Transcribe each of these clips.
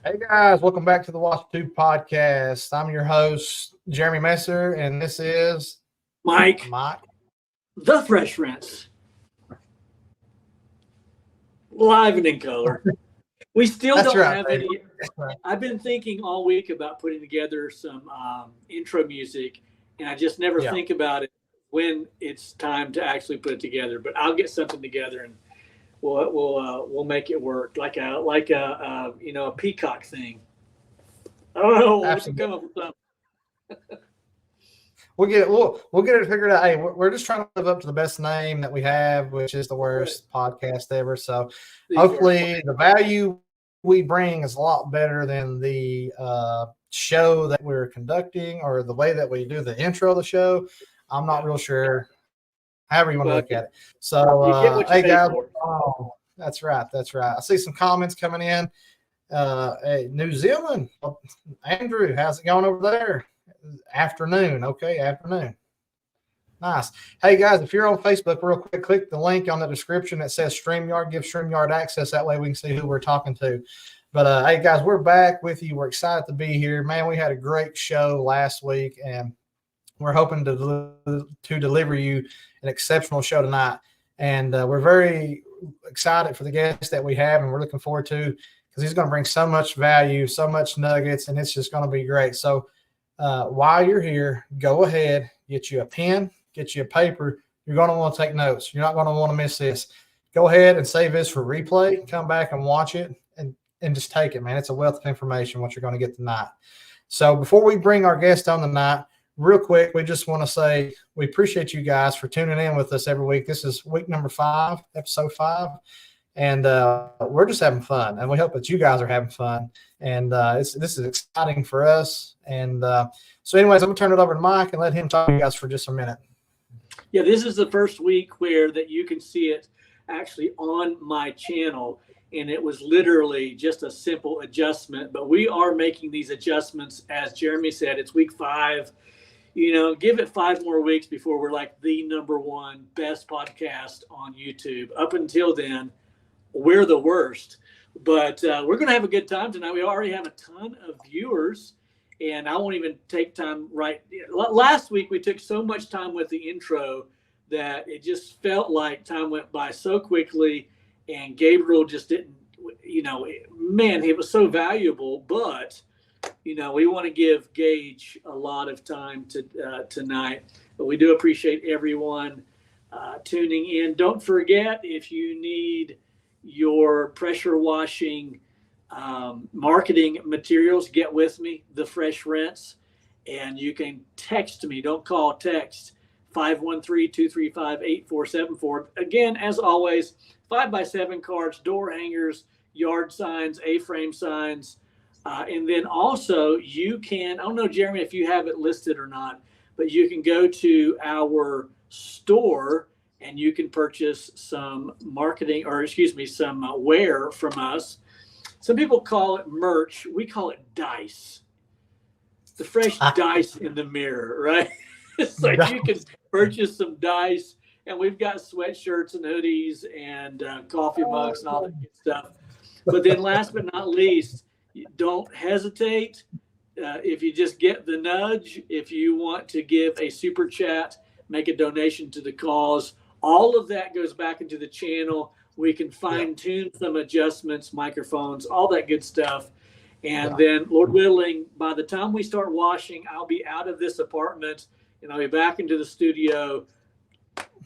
Hey guys, welcome back to the Watch Tube podcast. I'm your host, Jeremy Messer, and this is Mike, Mike. the Fresh Rinse, live and in color. We still That's don't right, have baby. any. I've been thinking all week about putting together some intro music, and I just never Yeah, think about it when it's time to actually put it together. But I'll get something together, and we'll make it work like a peacock thing. Oh, we can absolutely. come up with something. We'll get it. We'll get it figured out. Hey, we're just trying to live up to the best name that we have, which is the Right. worst podcast ever. So The worst one. hopefully, the value we bring is a lot better than the show that we're conducting or the way that we do the intro of the show. I'm not Yeah. real sure. However you want to Well, look at it. So, you get what you hey pay guys, for. that's right. That's right. I see some comments coming in. Hey, New Zealand, Andrew, how's it going over there? Afternoon. Okay, afternoon. Nice. Hey guys, if you're on Facebook, real quick, click the link on the description that says StreamYard. Give StreamYard access. That way we can see who we're talking to. But hey guys, we're back with you. We're excited to be here. Man, we had a great show last week, and we're hoping to deliver you an exceptional show tonight. And we're very excited for the guests that we have, and we're looking forward to because he's going to bring so much value, so much nuggets, and it's just going to be great. So while you're here, go ahead, get you a pen, get you a paper. You're going to want to take notes. You're not going to want to miss this. Go ahead and save this for replay. Come back and watch it and just take it, man. It's a wealth of information what you're going to get tonight. So before we bring our guest on tonight, real quick, we just want to say we appreciate you guys for tuning in with us every week. This is week number 5, episode 5. And we're just having fun, and we hope that you guys are having fun. And this is exciting for us. And so, anyways, I'm gonna turn it over to Mike and let him talk to you guys for just a minute. Yeah, this is the first week where that you can see it actually on my channel, and it was literally just a simple adjustment. But we are making these adjustments, as Jeremy said. It's week 5. Give it 5 more weeks before we're like the number one best podcast on YouTube. Up until then, we're the worst. But we're going to have a good time tonight. We already have a ton of viewers, and I won't even take time right. Last week, we took so much time with the intro that it just felt like time went by so quickly, and Gabriel just didn't, man, it was so valuable. But, we want to give Gage a lot of time tonight. But we do appreciate everyone tuning in. Don't forget, if you need your pressure washing marketing materials, get with me, the Fresh Rinse, and you can text me. Don't call, text 513-235-8474. Again, as always, 5x7 cards, door hangers, yard signs, A-frame signs, and then also you can, I don't know, Jeremy, if you have it listed or not, but you can go to our store and you can purchase some some wear from us. Some people call it merch. We call it dice. The fresh dice in the mirror, right? So you can purchase some dice, and we've got sweatshirts and hoodies and coffee mugs and all that good stuff. But then last but not least, don't hesitate. If you just get the nudge, if you want to give a super chat, make a donation to the cause, all of that goes back into the channel. We can fine tune some adjustments, microphones, all that good stuff. And then, Lord willing, by the time we start washing, I'll be out of this apartment and I'll be back into the studio.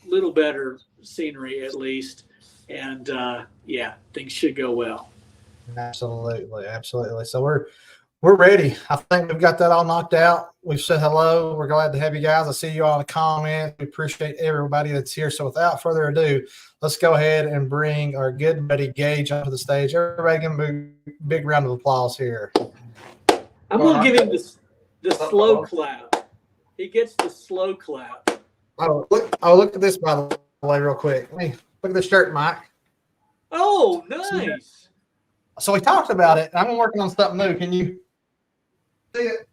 Little better scenery, at least. And things should go well. Absolutely, absolutely. So we're ready. I think we've got that all knocked out. We've said hello. We're glad to have you guys. I see you all in the comments. We appreciate everybody that's here. So without further ado, let's go ahead and bring our good buddy Gage onto the stage. Everybody give him a big round of applause here. I'm going to give him the slow clap. He gets the slow clap. Look at this, by the way, real quick. Look at this shirt, Mike. Oh, nice. So we talked about it. I'm working on something new. Can you see it?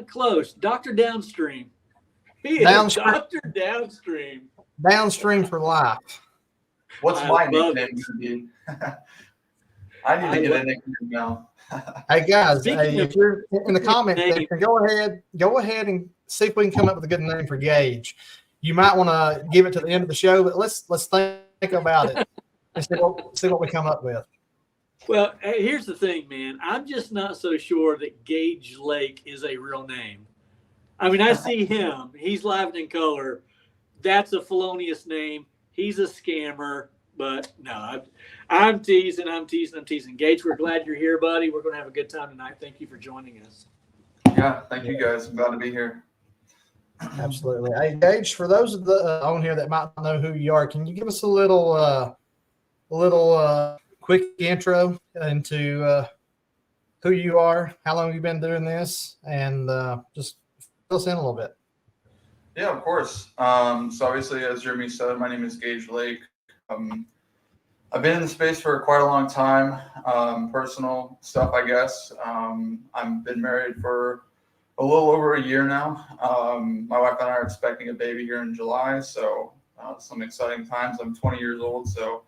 Close. Dr. Downstream. He is Dr. Downstream. Downstream for life. What's my nickname going to be? I need to get a nickname now. Hey guys, Speaking of if you're in the comments name- section, go ahead and see if we can come up with a good name for Gage. You might want to give it to the end of the show, but let's think about it and see what we come up with. Well, hey, here's the thing, man. I'm just not so sure that Gage Lake is a real name. I mean, I see him. He's live in color. That's a felonious name. He's a scammer. But no, I'm teasing. Gage, we're glad you're here, buddy. We're going to have a good time tonight. Thank you for joining us. Yeah, thank you guys. I'm glad to be here. Absolutely. Hey, Gage, for those of the on here that might not know who you are, can you give us a little quick intro into who you are, how long you've been doing this, and just fill us in a little bit? Yeah, of course. So obviously, as Jeremy said, my name is Gage Lake. I've been in the space for quite a long time. Personal stuff, I guess. I've been married for a little over a year now. My wife and I are expecting a baby here in July, so some exciting times. I'm 20 years old, so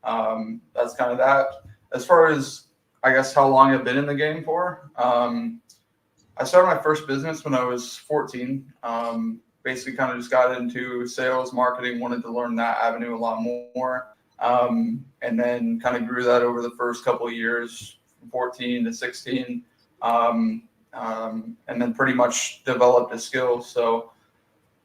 that's kind of that. As far as, I guess, how long I've been in the game for, I started my first business when I was 14. Basically kind of just got into sales, marketing, wanted to learn that avenue a lot more. And then kind of grew that over the first couple of years, from 14 to 16. And then pretty much developed a skill. So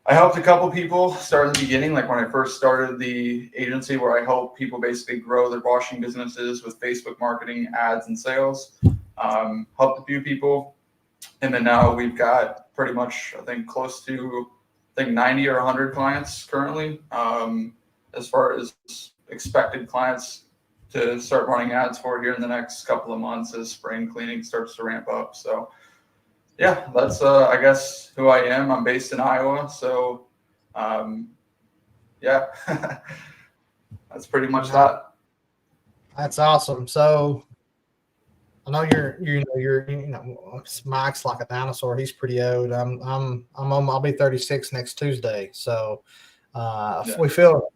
I helped a couple people start in the beginning, like when I first started the agency, where I help people basically grow their washing businesses with Facebook marketing, ads, and sales. Helped a few people. And then now we've got pretty much, I think, close to 90 or 100 clients currently, as far as expected clients to start running ads for here in the next couple of months as spring cleaning starts to ramp up. So yeah, that's I guess who I am. I'm based in Iowa, so yeah, that's pretty much that. That's awesome. So I know Mike's like a dinosaur. He's pretty old. I'll be 36 next Tuesday. So Yeah. we feel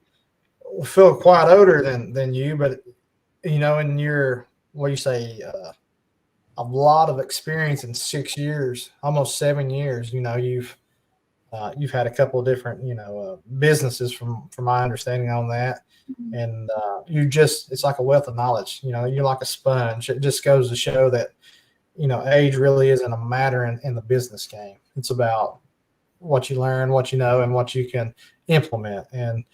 quite older than you, but in your, what do you say, a lot of experience in 6 years, almost 7 years. You've had a couple of different businesses from my understanding on that, and it's like a wealth of knowledge. You're like a sponge. It just goes to show that age really isn't a matter in the business game. It's about what you learn, what you know, and what you can implement. And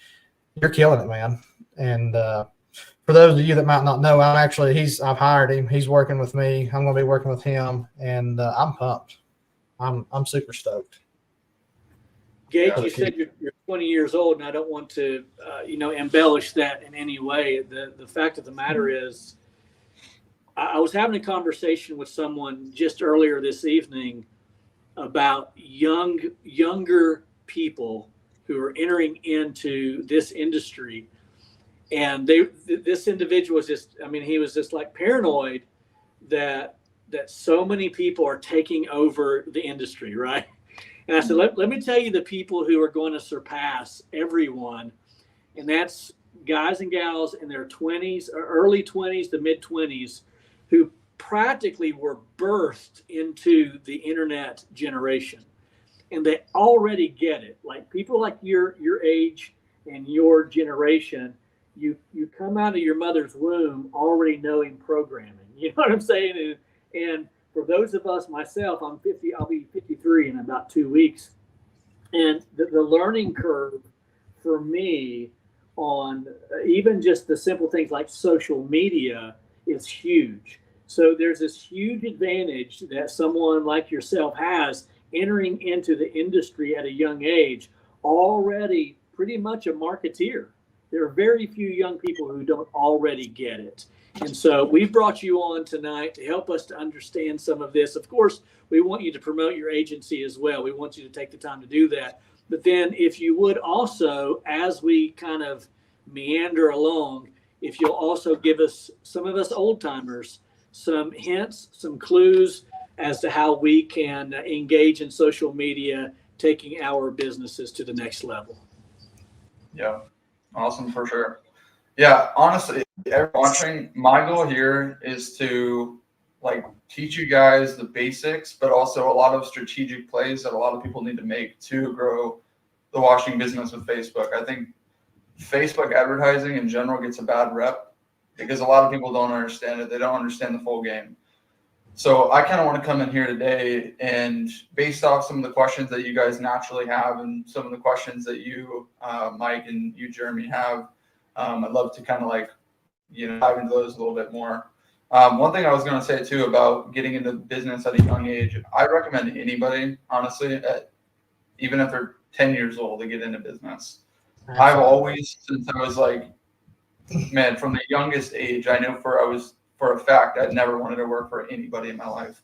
you're killing it, man. And for those of you that might not know, I've hired him. He's working with me. I'm going to be working with him, and I'm pumped. I'm super stoked. Gage, you said you're 20 years old, and I don't want to, embellish that in any way. The fact of the matter is, I was having a conversation with someone just earlier this evening about younger people who are entering into this industry, and this individual was he was just like paranoid that so many people are taking over the industry, right? And I said, let me tell you the people who are going to surpass everyone. And that's guys and gals in their 20s or early 20s to mid 20s who practically were birthed into the internet generation. And they already get it. Like people like your age and your generation, you come out of your mother's womb already knowing programming. You know what I'm saying? And for those of us, myself, I'm 50, I'll be 53 in about 2 weeks. And the learning curve for me on even just the simple things like social media is huge. So there's this huge advantage that someone like yourself has entering into the industry at a young age, already pretty much a marketeer. There are very few young people who don't already get it. And so we brought you on tonight to help us to understand some of this. Of course, we want you to promote your agency as well. We want you to take the time to do that. But then if you would also, as we kind of meander along, if you'll also give us, some of us old timers, some hints, some clues as to how we can engage in social media, taking our businesses to the next level. Yeah, awesome for sure. Yeah, honestly, everyone watching, my goal here is to like teach you guys the basics, but also a lot of strategic plays that a lot of people need to make to grow the washing business with Facebook. I think Facebook advertising in general gets a bad rep because a lot of people don't understand it. They don't understand the full game. So I kind of want to come in here today and based off some of the questions that you guys naturally have and some of the questions that you, Mike, and you, Jeremy, have, I'd love to kind of like, dive into those a little bit more. One thing I was going to say too about getting into business at a young age, I recommend anybody, honestly, even if they're 10 years old, to get into business. Absolutely. I've always, since I was like, man, from the youngest age, I know for a fact I'd never wanted to work for anybody in my life.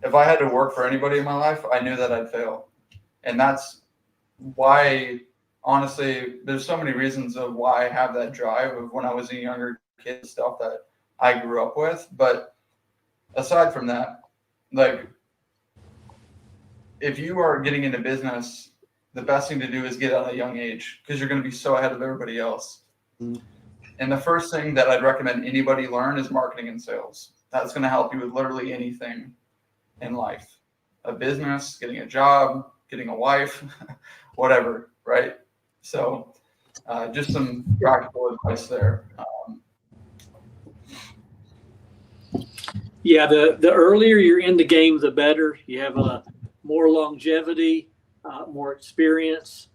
If I had to work for anybody in my life, I knew that I'd fail. And that's why, honestly, there's so many reasons of why I have that drive of when I was a younger kid, stuff that I grew up with. But aside from that, like, if you are getting into business, the best thing to do is get at a young age because you're going to be so ahead of everybody else. Mm-hmm. And the first thing that I'd recommend anybody learn is marketing and sales. That's going to help you with literally anything in life, a business, getting a job, getting a wife, whatever, right? So just some practical advice there. Yeah, the earlier you're in the game, the better. You have a more longevity, more experience.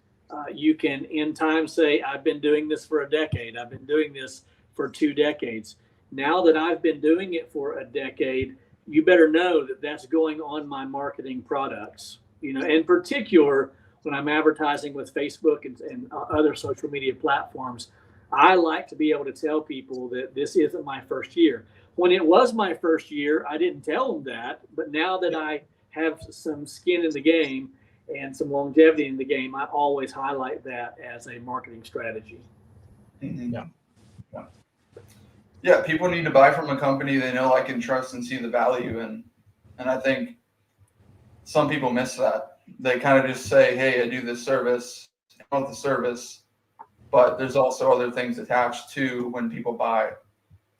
You can in time say, I've been doing this for a decade. I've been doing this for 2 decades. Now that I've been doing it for a decade, you better know that that's going on my marketing products. In particular, when I'm advertising with Facebook and other social media platforms, I like to be able to tell people that this isn't my first year. When it was my first year, I didn't tell them that. But now that I have some skin in the game and some longevity in the game, I always highlight that as a marketing strategy. Mm-hmm. Yeah, people need to buy from a company they know, like, and trust and see the value in. And I think some people miss that. They kind of just say, hey, I do this service, I want the service. But there's also other things attached to when people buy.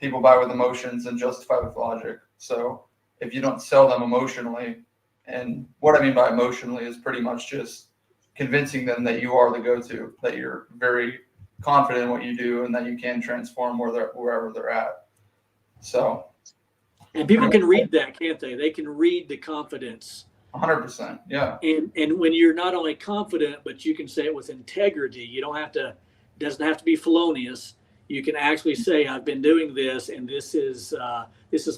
People buy with emotions and justify with logic. So if you don't sell them emotionally, and what I mean by emotionally is pretty much just convincing them that you are the go-to, that you're very confident in what you do, and that you can transform wherever they're at. So, and people can read that, can't they? They can read the confidence. 100%, yeah. And when you're not only confident, but you can say it with integrity. You don't have to. It doesn't have to be felonious. You can actually say, I've been doing this, and this is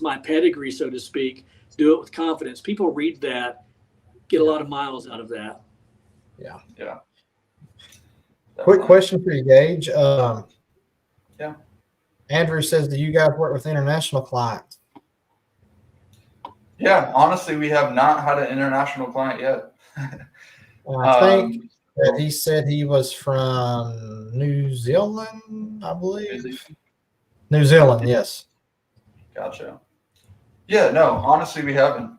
my pedigree, so to speak. Do it with confidence. People read that, get a lot of miles out of that. Yeah. Yeah. Quick question for you, Gage. Yeah. Andrew says, do you guys work with international clients? Yeah, honestly, we have not had an international client yet. I think that he said he was from New Zealand, I believe. New Zealand, yes. Gotcha. Yeah, no, honestly, we haven't.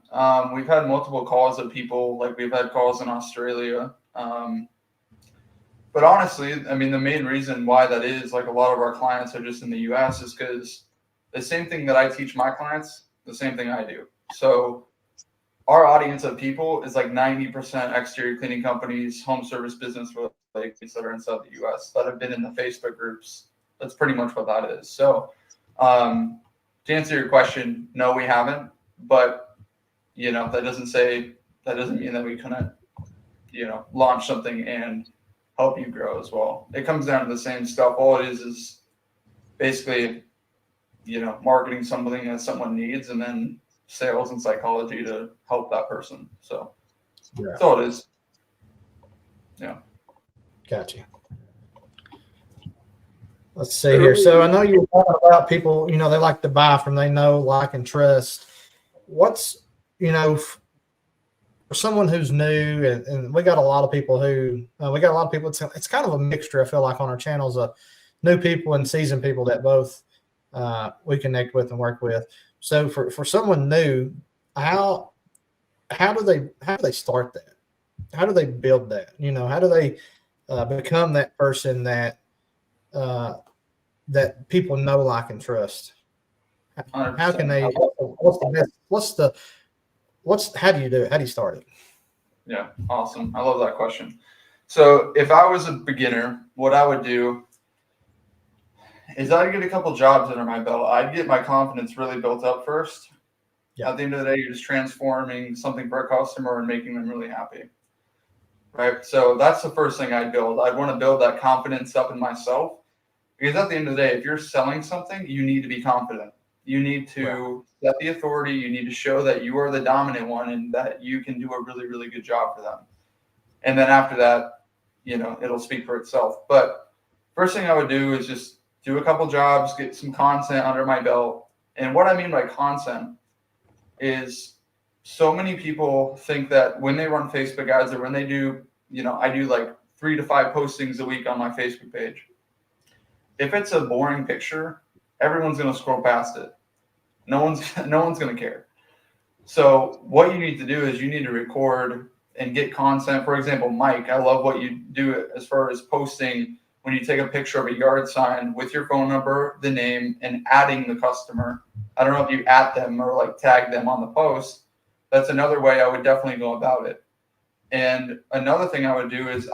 We've had multiple calls of people, like we've had calls in Australia. But honestly, I mean, the main reason why that is, like, a lot of our clients are just in the US is because the same thing that I teach my clients, the same thing I do. So our audience of people is like 90% exterior cleaning companies, home service business relations that are inside the US that have been in the Facebook groups. That's pretty much what that is. So to answer your question, no, we haven't. But, that doesn't mean that we couldn't, launch something and help you grow as well. It comes down to the same stuff. All it is basically, marketing something that someone needs, and then sales and psychology to help that person. So that's all it is. Yeah. Gotcha. Let's see here. So I know you're talking about people, they like to buy from they know, like, and trust. What's, for someone who's new, and we got a lot of people it's kind of a mixture, I feel like, on our channels of new people and seasoned people that both we connect with and work with. So for someone new, how do they start that? How do they build that? How do they become that person that that people know, like, and trust? How can 100%. they? What's the best? How do you do it? How do you start it? Yeah, awesome. I love that question. So if I was a beginner, what I would do is I'd get a couple jobs under my belt. I'd get my confidence really built up first. Yeah. At the end of the day, you're just transforming something for a customer and making them really happy. Right. So that's the first thing I'd build. I'd want to build that confidence up in myself, because at the end of the day, if you're selling something, you need to be confident. You need to set the authority. You need to show that you are the dominant one and that you can do a really, really good job for them. And then after that, it'll speak for itself. But first thing I would do is just do a couple jobs, get some content under my belt. And what I mean by content is, so many people think that when they run Facebook ads, or when they do, I do like 3 to 5 postings a week on my Facebook page. If it's a boring picture, everyone's going to scroll past it. No one's going to care. So what you need to do is you need to record and get content. For example, Mike, I love what you do as far as posting when you take a picture of a yard sign with your phone number, the name, and adding the customer. I don't know if you at them or like tag them on the post. That's another way I would definitely go about it. And another thing I would do is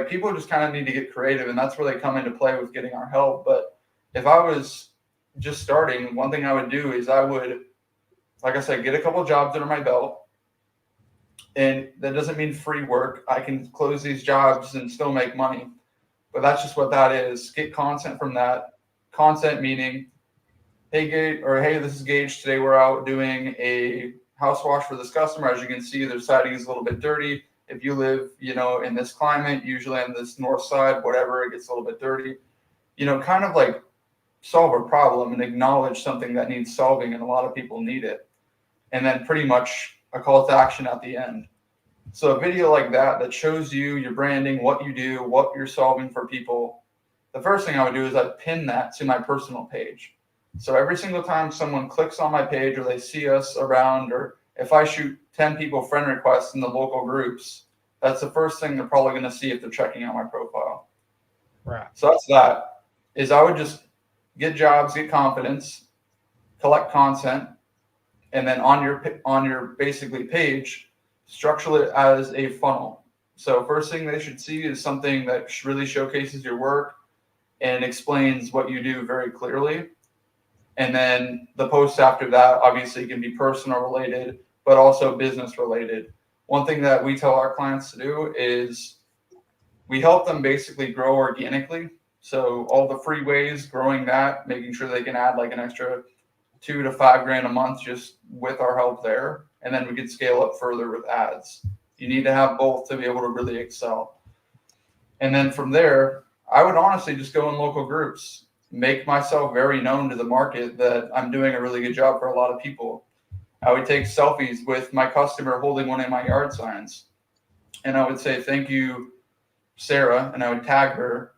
people just kind of need to get creative, and that's where they come into play with getting our help. But if I was just starting, one thing I would do is I would, like I said, get a couple jobs under my belt. And that doesn't mean free work. I can close these jobs and still make money. But that's just what that is. Get content from that. Content meaning, hey, Gage, or hey, this is Gage. Today we're out doing a house wash for this customer. As you can see, their siding is a little bit dirty. If you live, in this climate, usually on this north side, whatever, it gets a little bit dirty. Kind of like solve a problem and acknowledge something that needs solving, and a lot of people need it. And then pretty much a call to action at the end. So a video like that shows you your branding, what you do, what you're solving for people. The first thing I would do is I'd pin that to my personal page. So every single time someone clicks on my page, or they see us around, or if I shoot 10 people friend requests in the local groups, that's the first thing they're probably going to see if they're checking out my profile. Right. So that's that. Is I would just get jobs, get confidence, collect content, and then on your basically page, structure it as a funnel. So first thing they should see is something that really showcases your work and explains what you do very clearly. And then the posts after that obviously can be personal related, but also business related. One thing that we tell our clients to do is we help them basically grow organically. So all the free ways, growing that, making sure they can add like an extra $2 to $5 grand a month just with our help there. And then we could scale up further with ads. You need to have both to be able to really excel. And then from there, I would honestly just go in local groups, make myself very known to the market that I'm doing a really good job for a lot of people. I would take selfies with my customer holding one of my yard signs. And I would say, thank you, Sarah. And I would tag her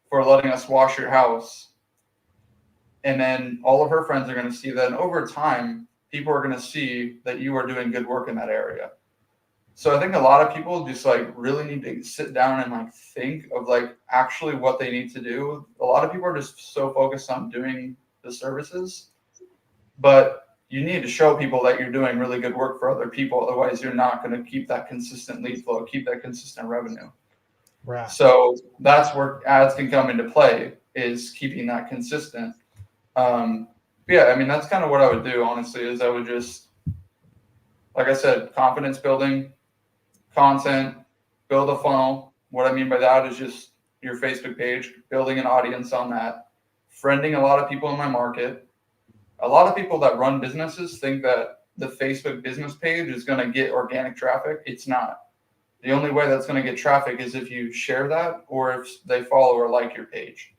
for letting us wash your house. And then all of her friends are going to see that. And over time, people are going to see that you are doing good work in that area. So I think a lot of people just really need to sit down and think of actually what they need to do. A lot of people are just so focused on doing the services, but you need to show people that you're doing really good work for other people. Otherwise, you're not going to keep that consistent lead flow, keep that consistent revenue. Right. So that's where ads can come into play, is keeping that consistent. That's kind of what I would do, honestly, is I would just, like I said, confidence building, content, build a funnel. What I mean by that is just your Facebook page, building an audience on that, friending a lot of people in my market. A lot of people that run businesses think that the Facebook business page is going to get organic traffic. It's not. The only way that's going to get traffic is if you share that, or if they follow or like your page.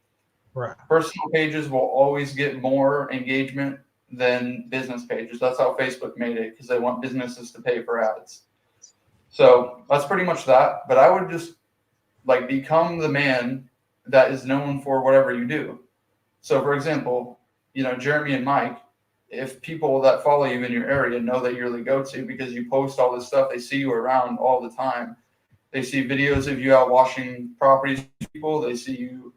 Right. Personal pages will always get more engagement than business pages. That's how Facebook made it, because they want businesses to pay for ads. So that's pretty much that. But I would just become the man that is known for whatever you do. So for example, Jeremy and Mike, if people that follow you in your area know that you're the go-to because you post all this stuff, they see you around all the time. They see videos of you out washing properties for people. They see you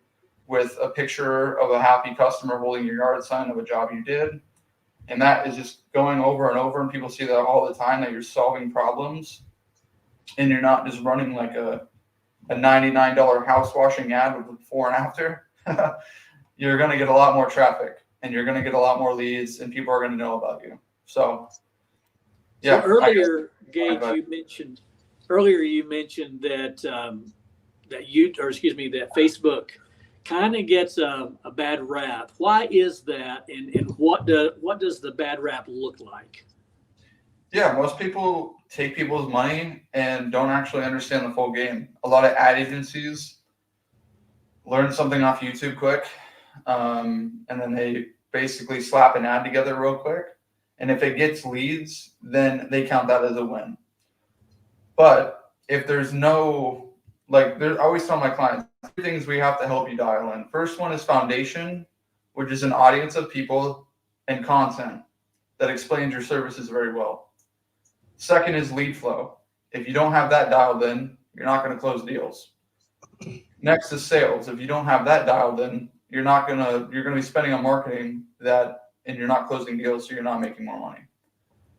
with a picture of a happy customer holding your yard sign of a job you did. And that is just going over and over, and people see that all the time, that you're solving problems and you're not just running like a $99 house washing ad with before and after. You're going to get a lot more traffic and you're going to get a lot more leads, and people are going to know about you. So, yeah. So earlier, Gage, you mentioned that that Facebook kind of gets a bad rap. Why is that, and what does the bad rap look like? Yeah, most people take people's money and don't actually understand the full game. A lot of ad agencies learn something off YouTube quick, and then they basically slap an ad together real quick. And if it gets leads, then they count that as a win. But if there's no, I always tell my clients, 3 things we have to help you dial in. First one is foundation, which is an audience of people and content that explains your services very well. Second is lead flow. If you don't have that dialed in, you're not going to close deals. Next is sales. If you don't have that dialed in, you're going to be spending on marketing and you're not closing deals, so you're not making more money.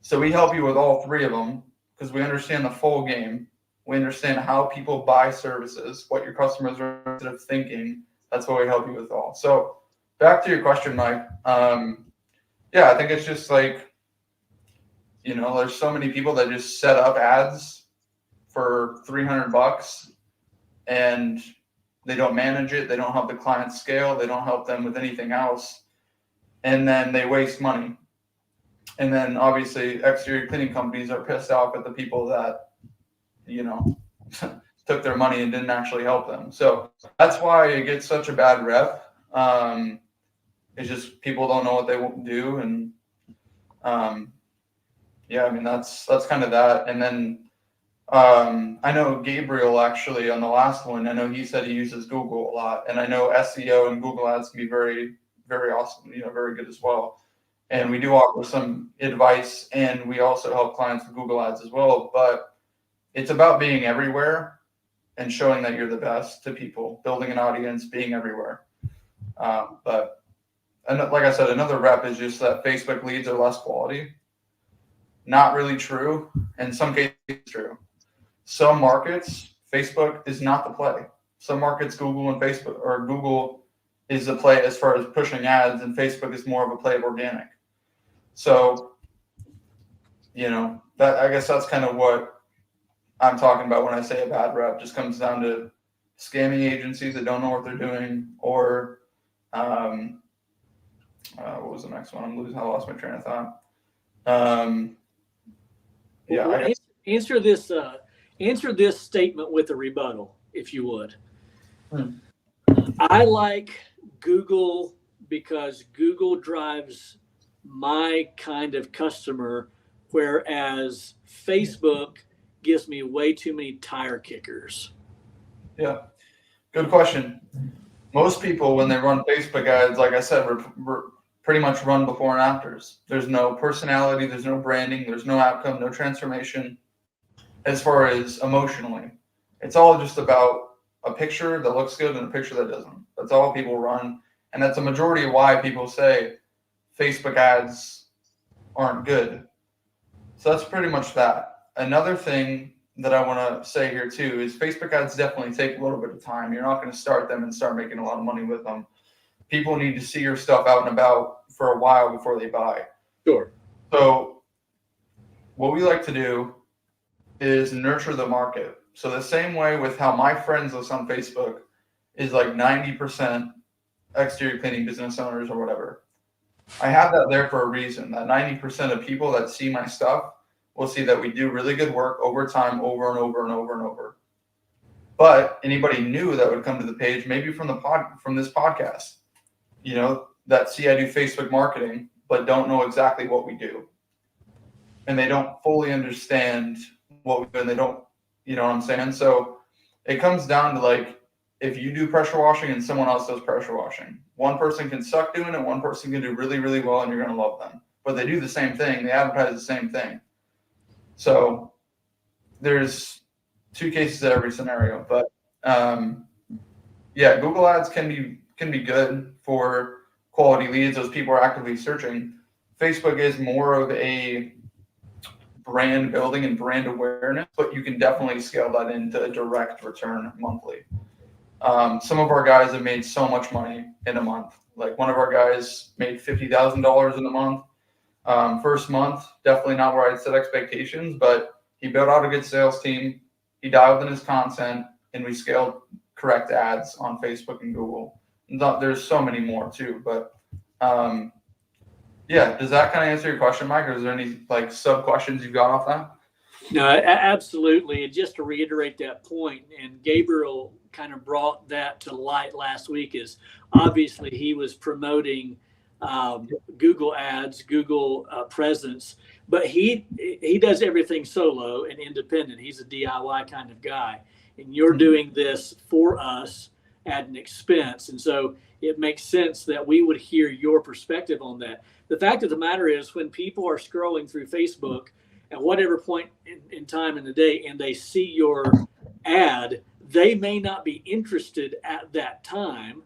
So we help you with all 3 of them because we understand the full game. We understand how people buy services, what your customers are instead of thinking. That's what we help you with all. So back to your question, Mike. Yeah, I think it's just like, there's so many people that just set up ads for $300 and they don't manage it. They don't help the client scale. They don't help them with anything else. And then they waste money. And then obviously exterior cleaning companies are pissed off at the people that, took their money and didn't actually help them. So that's why it gets such a bad rep. It's just people don't know what they do. And that's kind of that. And then I know Gabriel actually on the last one, I know he said he uses Google a lot. And I know SEO and Google ads can be very, very awesome, very good as well. And we do offer some advice, and we also help clients with Google ads as well. But it's about being everywhere and showing that you're the best to people, building an audience, being everywhere. But like I said, another rep is just that Facebook leads are less quality. Not really true. In some cases, true. Some markets, Facebook is not the play. Some markets, Google and Facebook, or Google is the play as far as pushing ads, and Facebook is more of a play of organic. So, that I guess that's kind of what I'm talking about when I say a bad rep. Just comes down to scamming agencies that don't know what they're doing, or what was the next one? I lost my train of thought. Answer this statement with a rebuttal, if you would. I like Google because Google drives my kind of customer, whereas Facebook gives me way too many tire kickers. Yeah, good question. Most people, when they run Facebook ads, like I said, pretty much run before and afters. There's no personality, there's no branding, there's no outcome, no transformation as far as emotionally. It's all just about a picture that looks good and a picture that doesn't. That's all people run. And that's a majority of why people say Facebook ads aren't good. So that's pretty much that. Another thing that I want to say here too is Facebook ads definitely take a little bit of time. You're not going to start them and start making a lot of money with them. People need to see your stuff out and about for a while before they buy. Sure. So what we like to do is nurture the market. So the same way with how my friends list on Facebook is like 90% exterior cleaning business owners or whatever. I have that there for a reason. That 90% of people that see my stuff will see that we do really good work over time, over and over and over and over. But anybody new that would come to the page, maybe from this podcast, that see I do Facebook marketing, but don't know exactly what we do. And they don't fully understand what we do, and they don't, you know what I'm saying? So it comes down to like, if you do pressure washing and someone else does pressure washing, one person can suck doing it, one person can do really, really well, and you're going to love them. But they do the same thing. They advertise the same thing. So there's 2 cases to every scenario. But yeah, Google ads can can be good for quality leads. Those people are actively searching. Facebook is more of a brand building and brand awareness, but you can definitely scale that into a direct return monthly. Some of our guys have made so much money in a month. Like one of our guys made $50,000 in a month. First month, definitely not where I'd set expectations, but he built out a good sales team. He dialed in his content, and we scaled correct ads on Facebook and Google. There's so many more too, but yeah. Does that kind of answer your question, Mike? Or is there any like sub questions you got off that? No, absolutely. And just to reiterate that point, and Gabriel kind of brought that to light last week, is obviously he was promoting Google ads, Google presence, but he does everything solo and independent. He's a DIY kind of guy, and you're doing this for us at an expense. And so it makes sense that we would hear your perspective on that. The fact of the matter is, when people are scrolling through Facebook at whatever point in time in the day and they see your ad, they may not be interested at that time.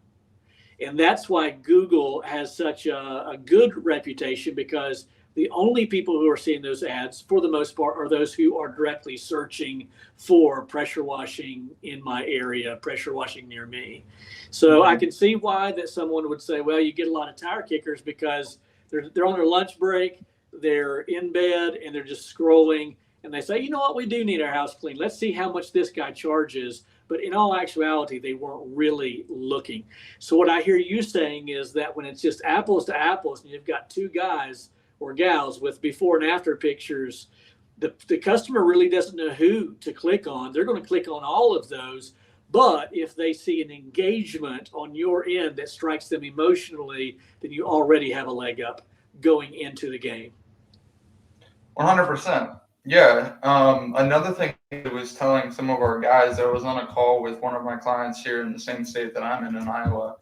And that's why Google has such a good reputation, because the only people who are seeing those ads, for the most part, are those who are directly searching for pressure washing in my area, pressure washing near me. So I can see why that someone would say, well, you get a lot of tire kickers because they're on their lunch break, they're in bed, and they're just scrolling. And they say, you know what, we do need our house cleaned. Let's see how much this guy charges. But in all actuality, they weren't really looking. So what I hear you saying is that when it's just apples to apples, and you've got two guys or gals with before and after pictures, the customer really doesn't know who to click on. They're going to click on all of those. But if they see an engagement on your end that strikes them emotionally, then you already have a leg up going into the game. 100%. Yeah. Another thing I was telling some of our guys, I was on a call with one of my clients here in the same state that I'm in Iowa.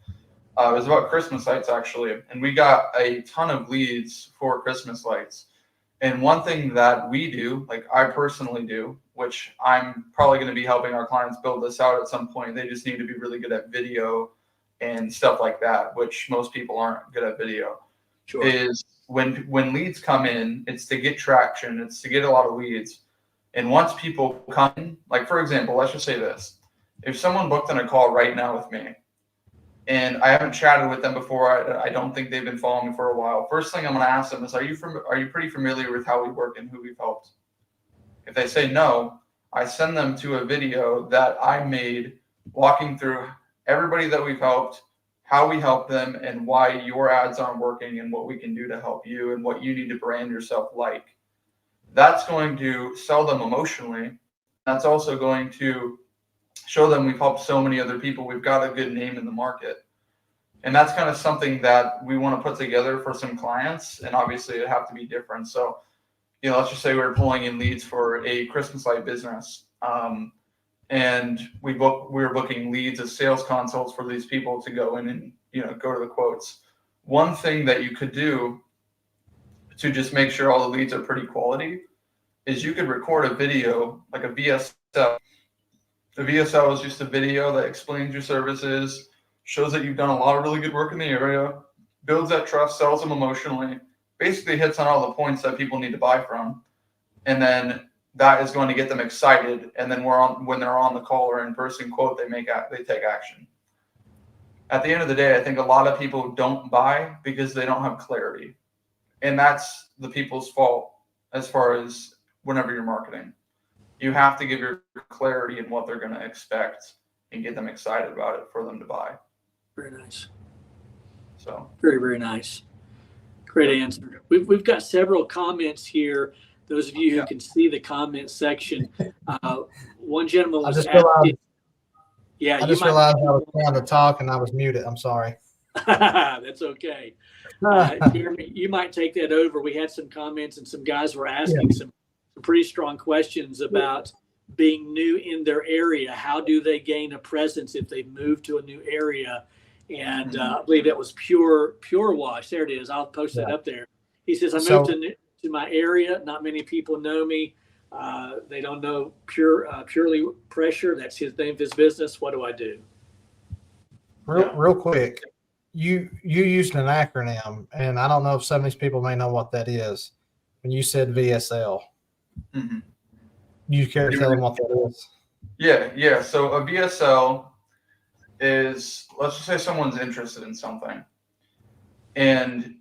It was about Christmas lights, actually. And we got a ton of leads for Christmas lights. And one thing that we do, like I personally do, which I'm probably going to be helping our clients build this out at some point. They just need to be really good at video and stuff like that, which most people aren't good at video. Sure. Is when leads come in, it's to get traction. It's to get a lot of leads. And once people come in, like for example, let's just say this. If someone booked on a call right now with me and I haven't chatted with them before, I don't think they've been following me for a while. First thing I'm going to ask them is, are you pretty familiar with how we work and who we've helped? If they say no, I send them to a video that I made walking through everybody that we've helped, how we help them, and why your ads aren't working and what we can do to help you and what you need to brand yourself like. That's going to sell them emotionally. That's also going to show them we've helped so many other people. We've got a good name in the market. And that's kind of something that we want to put together for some clients. And obviously it'd have to be different. So, let's just say we're pulling in leads for a Christmas light business. And we were booking leads as sales consults for these people to go in and, go to the quotes. One thing that you could do to just make sure all the leads are pretty quality is you could record a video, like a VSL. The VSL is just a video that explains your services, shows that you've done a lot of really good work in the area, builds that trust, sells them emotionally, basically hits on all the points that people need to buy from. And then that is going to get them excited. And then when they're on the call or in-person quote, they take action. At the end of the day, I think a lot of people don't buy because they don't have clarity. And that's the people's fault as far as whenever you're marketing. You have to give your clarity in what they're going to expect and get them excited about it for them to buy. Very nice. So very, very nice. Great answer. We've got several comments here. Those of you who can see the comment section, one gentleman was asking. I just realized I was trying to talk and I was muted. I'm sorry. That's okay. Jeremy, you might take that over. We had some comments and some guys were asking some pretty strong questions about being new in their area. How do they gain a presence if they've moved to a new area? And I believe that was Pure Wash. There it is. I'll post that up there. He says, I moved to my area. Not many people know me. They don't know Purely Pressure. That's his name of his business. What do I do? Real quick, you used an acronym, and I don't know if some of these people may know what that is. When you said VSL, Mm-hmm. you care to tell them what that is? Yeah. So a VSL is, let's just say someone's interested in something and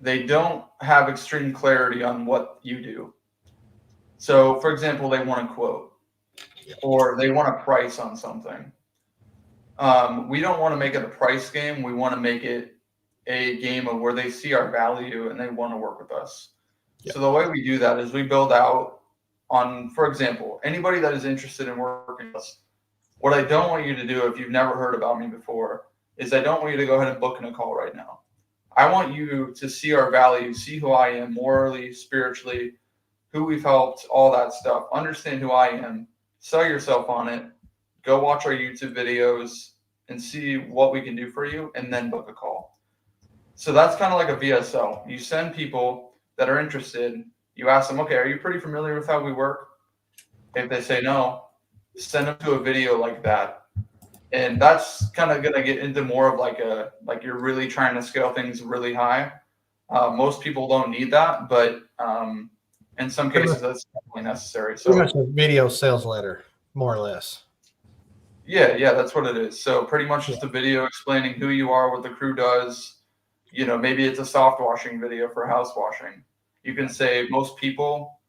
they don't have extreme clarity on what you do. So, for example, they want a quote or they want a price on something. We don't want to make it a price game. We want to make it a game of where they see our value and they want to work with us. Yep. So the way we do that is we build out on, for example, anybody that is interested in working with us. What I don't want you to do, if you've never heard about me before, is I don't want you to go ahead and book in a call right now. I want you to see our value, see who I am morally, spiritually, who we've helped, all that stuff. Understand who I am. Sell yourself on it. Go watch our YouTube videos and see what we can do for you, and then book a call. So that's kind of like a VSL. You send people that are interested. You ask them, okay, are you pretty familiar with how we work? If they say no, send them to a video like that. And that's kind of going to get into more of like you're really trying to scale things really high. Most people don't need that, but in some cases that's definitely necessary. So pretty much a video sales letter, more or less. Yeah, that's what it is. So pretty much just a video explaining who you are, what the crew does. You know, maybe it's a soft washing video for house washing. You can say most people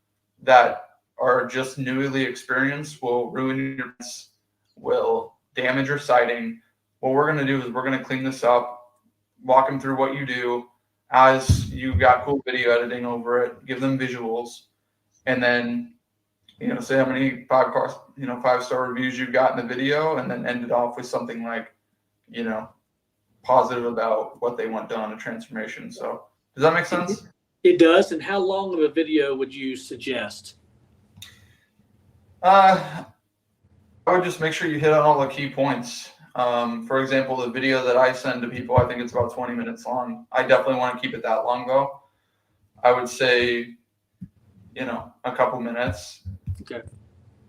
that are just newly experienced will ruin your mess, will damage your siding. What we're going to do is we're going to clean this up, walk them through what you do as you got cool video editing over it, give them visuals, and then say how many 5-star reviews you got in the video, and then end it off with something like, positive about what they want done, a transformation. So does that make sense? It does. And how long of a video would you suggest? I would just make sure you hit on all the key points. For example, the video that I send to people, I think it's about 20 minutes long. I definitely want to keep it that long though. I would say, a couple minutes. Okay.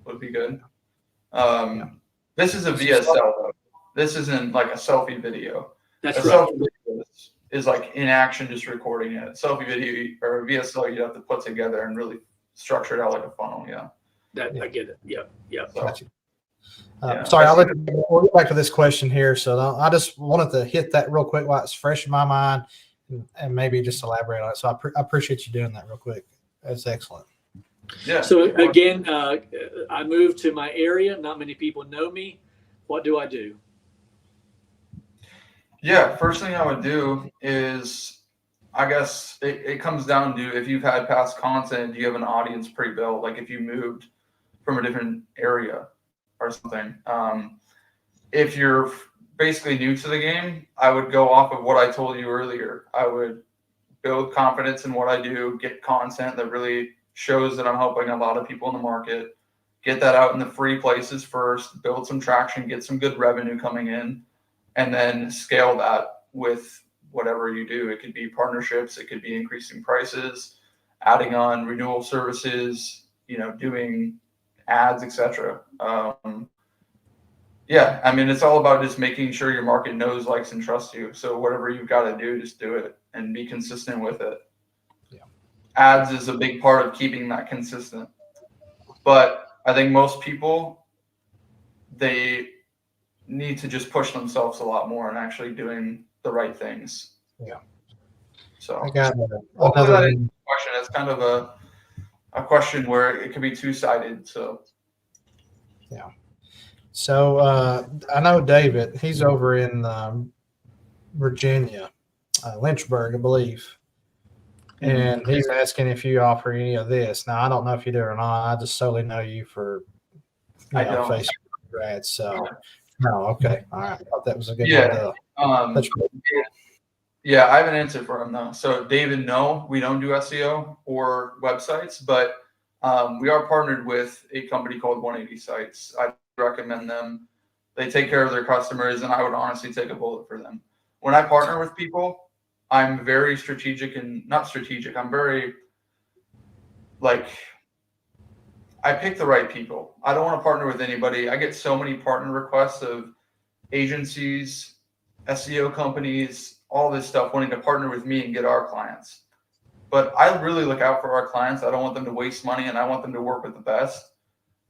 Would be good. This is a VSL though. This isn't like a selfie video. That's a right. Selfie video is like in action, just recording it. Selfie video or a VSL, you have to put together and really structure it out like a funnel. Yeah. I get it. Yep. So, Gotcha. yeah. Sorry, we'll get back to this question here. So I just wanted to hit that real quick while it's fresh in my mind and maybe just elaborate on it. So I appreciate you doing that real quick. That's excellent. Yeah. So again, I moved to my area. Not many people know me. What do I do? Yeah, first thing I would do is, I guess it comes down to if you've had past content, do you have an audience pre-built? Like if you moved from a different area or something. If you're basically new to the game, I would go off of what I told you earlier. I would build confidence in what I do, get content that really shows that I'm helping a lot of people in the market, get that out in the free places first, build some traction, get some good revenue coming in, and then scale that with whatever you do. It could be partnerships, it could be increasing prices, adding on renewal services, doing ads, etc. Yeah, I mean, it's all about just making sure your market knows, likes, and trusts you. So whatever you've got to do, just do it and be consistent with it. Yeah. Ads is a big part of keeping that consistent. But I think most people, they need to just push themselves a lot more and actually doing the right things. Yeah. So I got hopefully that another is a question. It's kind of a question where it can be two-sided. So yeah. So I know David. He's over in Virginia, Lynchburg, I believe. And he's asking if you offer any of this. Now, I don't know if you do or not. I just solely know you for Facebook ads. So, no, okay. All right. I thought that was a good one to yeah, I have an answer for him, though. So, David, no, we don't do SEO or websites, but we are partnered with a company called 180 Sites. I recommend them. They take care of their customers, and I would honestly take a bullet for them. When I partner with people, I'm very strategic and not strategic. I'm very I pick the right people. I don't want to partner with anybody. I get so many partner requests of agencies SEO companies, all this stuff wanting to partner with me and get our clients. But I really look out for our clients. I don't want them to waste money, and I want them to work with the best.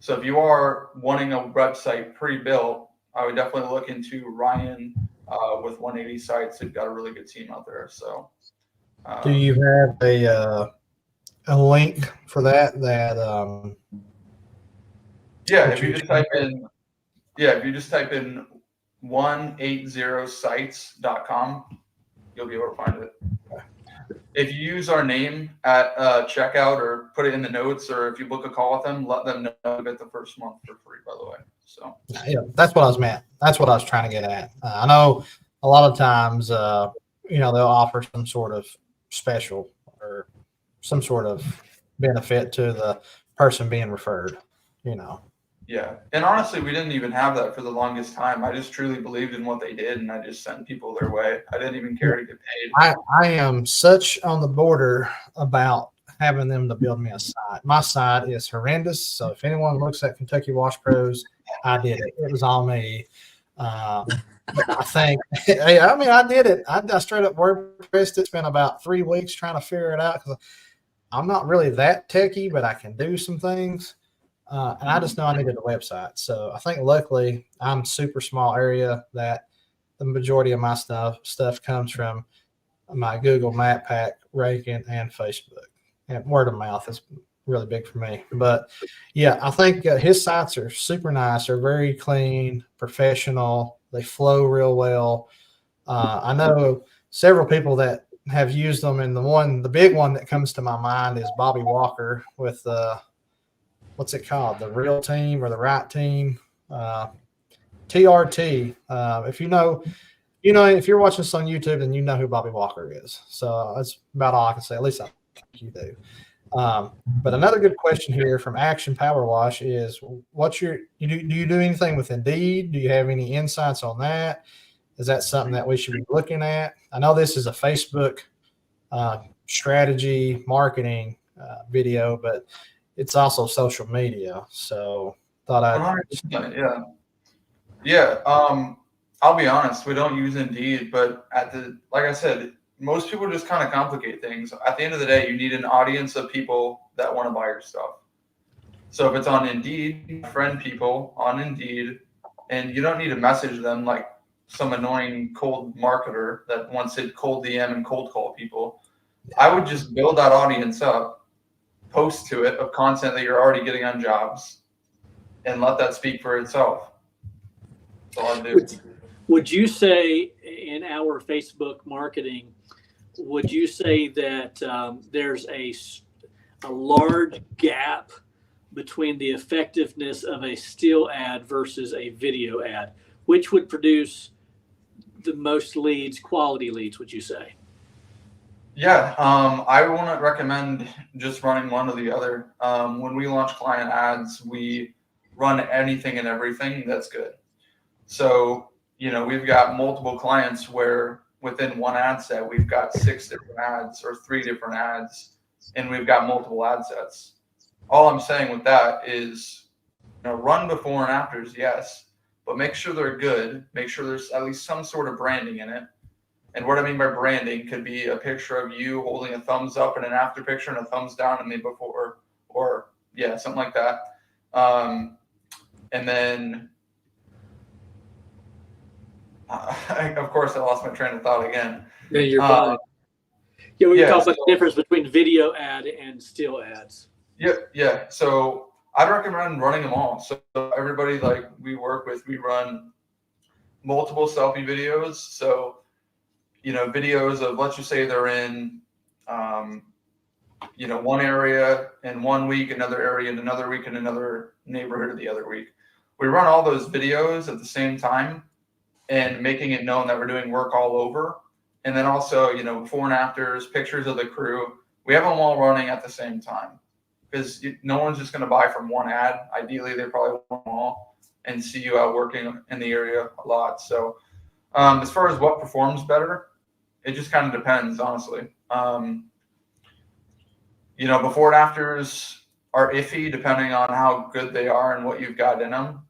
So if you are wanting a website pre-built, I would definitely look into Ryan with 180 Sites. They've got a really good team out there. So Do you have a link for that? Yeah, if you just type in 180sites.com, you'll be able to find it. If you use our name at checkout or put it in the notes, or if you book a call with them, let them know you get the first month for free, by the way. So yeah, that's what I was meant. That's what I was trying to get at. I know a lot of times, they'll offer some sort of special or some sort of benefit to the person being referred, Yeah. And honestly, we didn't even have that for the longest time. I just truly believed in what they did, and I just sent people their way. I didn't even care to get paid. I am such on the border about having them to build me a site. My site is horrendous. So if anyone looks at Kentucky Wash Pros, I did it. It was all me. I think, I did it. I straight up WordPressed it. Spent about 3 weeks trying to figure it out because I'm not really that techie, but I can do some things. And I just know I needed a website. So I think luckily I'm super small area that the majority of my stuff comes from my Google Map Pack ranking and Facebook. And word of mouth is really big for me. But yeah, I think his sites are super nice. They're very clean, professional. They flow real well. I know several people that have used them, and the big one that comes to my mind is Bobby Walker with what's it called? The Real Team or the Right Team? TRT. If if you're watching this on YouTube, then you know who Bobby Walker is. So that's about all I can say. At least I think you do. But another good question here from Action Power Wash is, do you do anything with Indeed? Do you have any insights on that? Is that something that we should be looking at? I know this is a Facebook strategy marketing video, but it's also social media. So thought I'd 100%, yeah. I'll be honest, we don't use Indeed, but like I said, most people just kind of complicate things. At the end of the day, you need an audience of people that want to buy your stuff. So if it's on Indeed, friend people on Indeed, and you don't need to message them like some annoying cold marketer that wants to cold DM and cold call people. I would just build that audience up, post to it of content that you're already getting on jobs, and let that speak for itself. That's all I do. Would you say in our Facebook marketing, would you say that there's a large gap between the effectiveness of a still ad versus a video ad? Which would produce the most leads, quality leads, would you say? Yeah, I wouldn't recommend just running one or the other. When we launch client ads, we run anything and everything that's good. So, we've got multiple clients where within one ad set, we've got 6 different ads or 3 different ads, and we've got multiple ad sets. All I'm saying with that is, run before and afters, yes, but make sure they're good. Make sure there's at least some sort of branding in it. And what I mean by branding could be a picture of you holding a thumbs up and an after picture and a thumbs down and the before, or something like that. And then, of course, I lost my train of thought again. Yeah, you're fine. Yeah, we can talk about the difference between video ad and still ads. Yeah. So I'd recommend running them all. So everybody we work with, we run multiple selfie videos. So, videos of, let's just say they're in, one area in 1 week, another area in another week, and another neighborhood the other week. We run all those videos at the same time and making it known that we're doing work all over. And then also, before and afters, pictures of the crew. We have them all running at the same time because no one's just going to buy from one ad. Ideally, they probably want them all and see you out working in the area a lot. So as far as what performs better, it just kind of depends, honestly. Before and afters are iffy depending on how good they are and what you've got in them.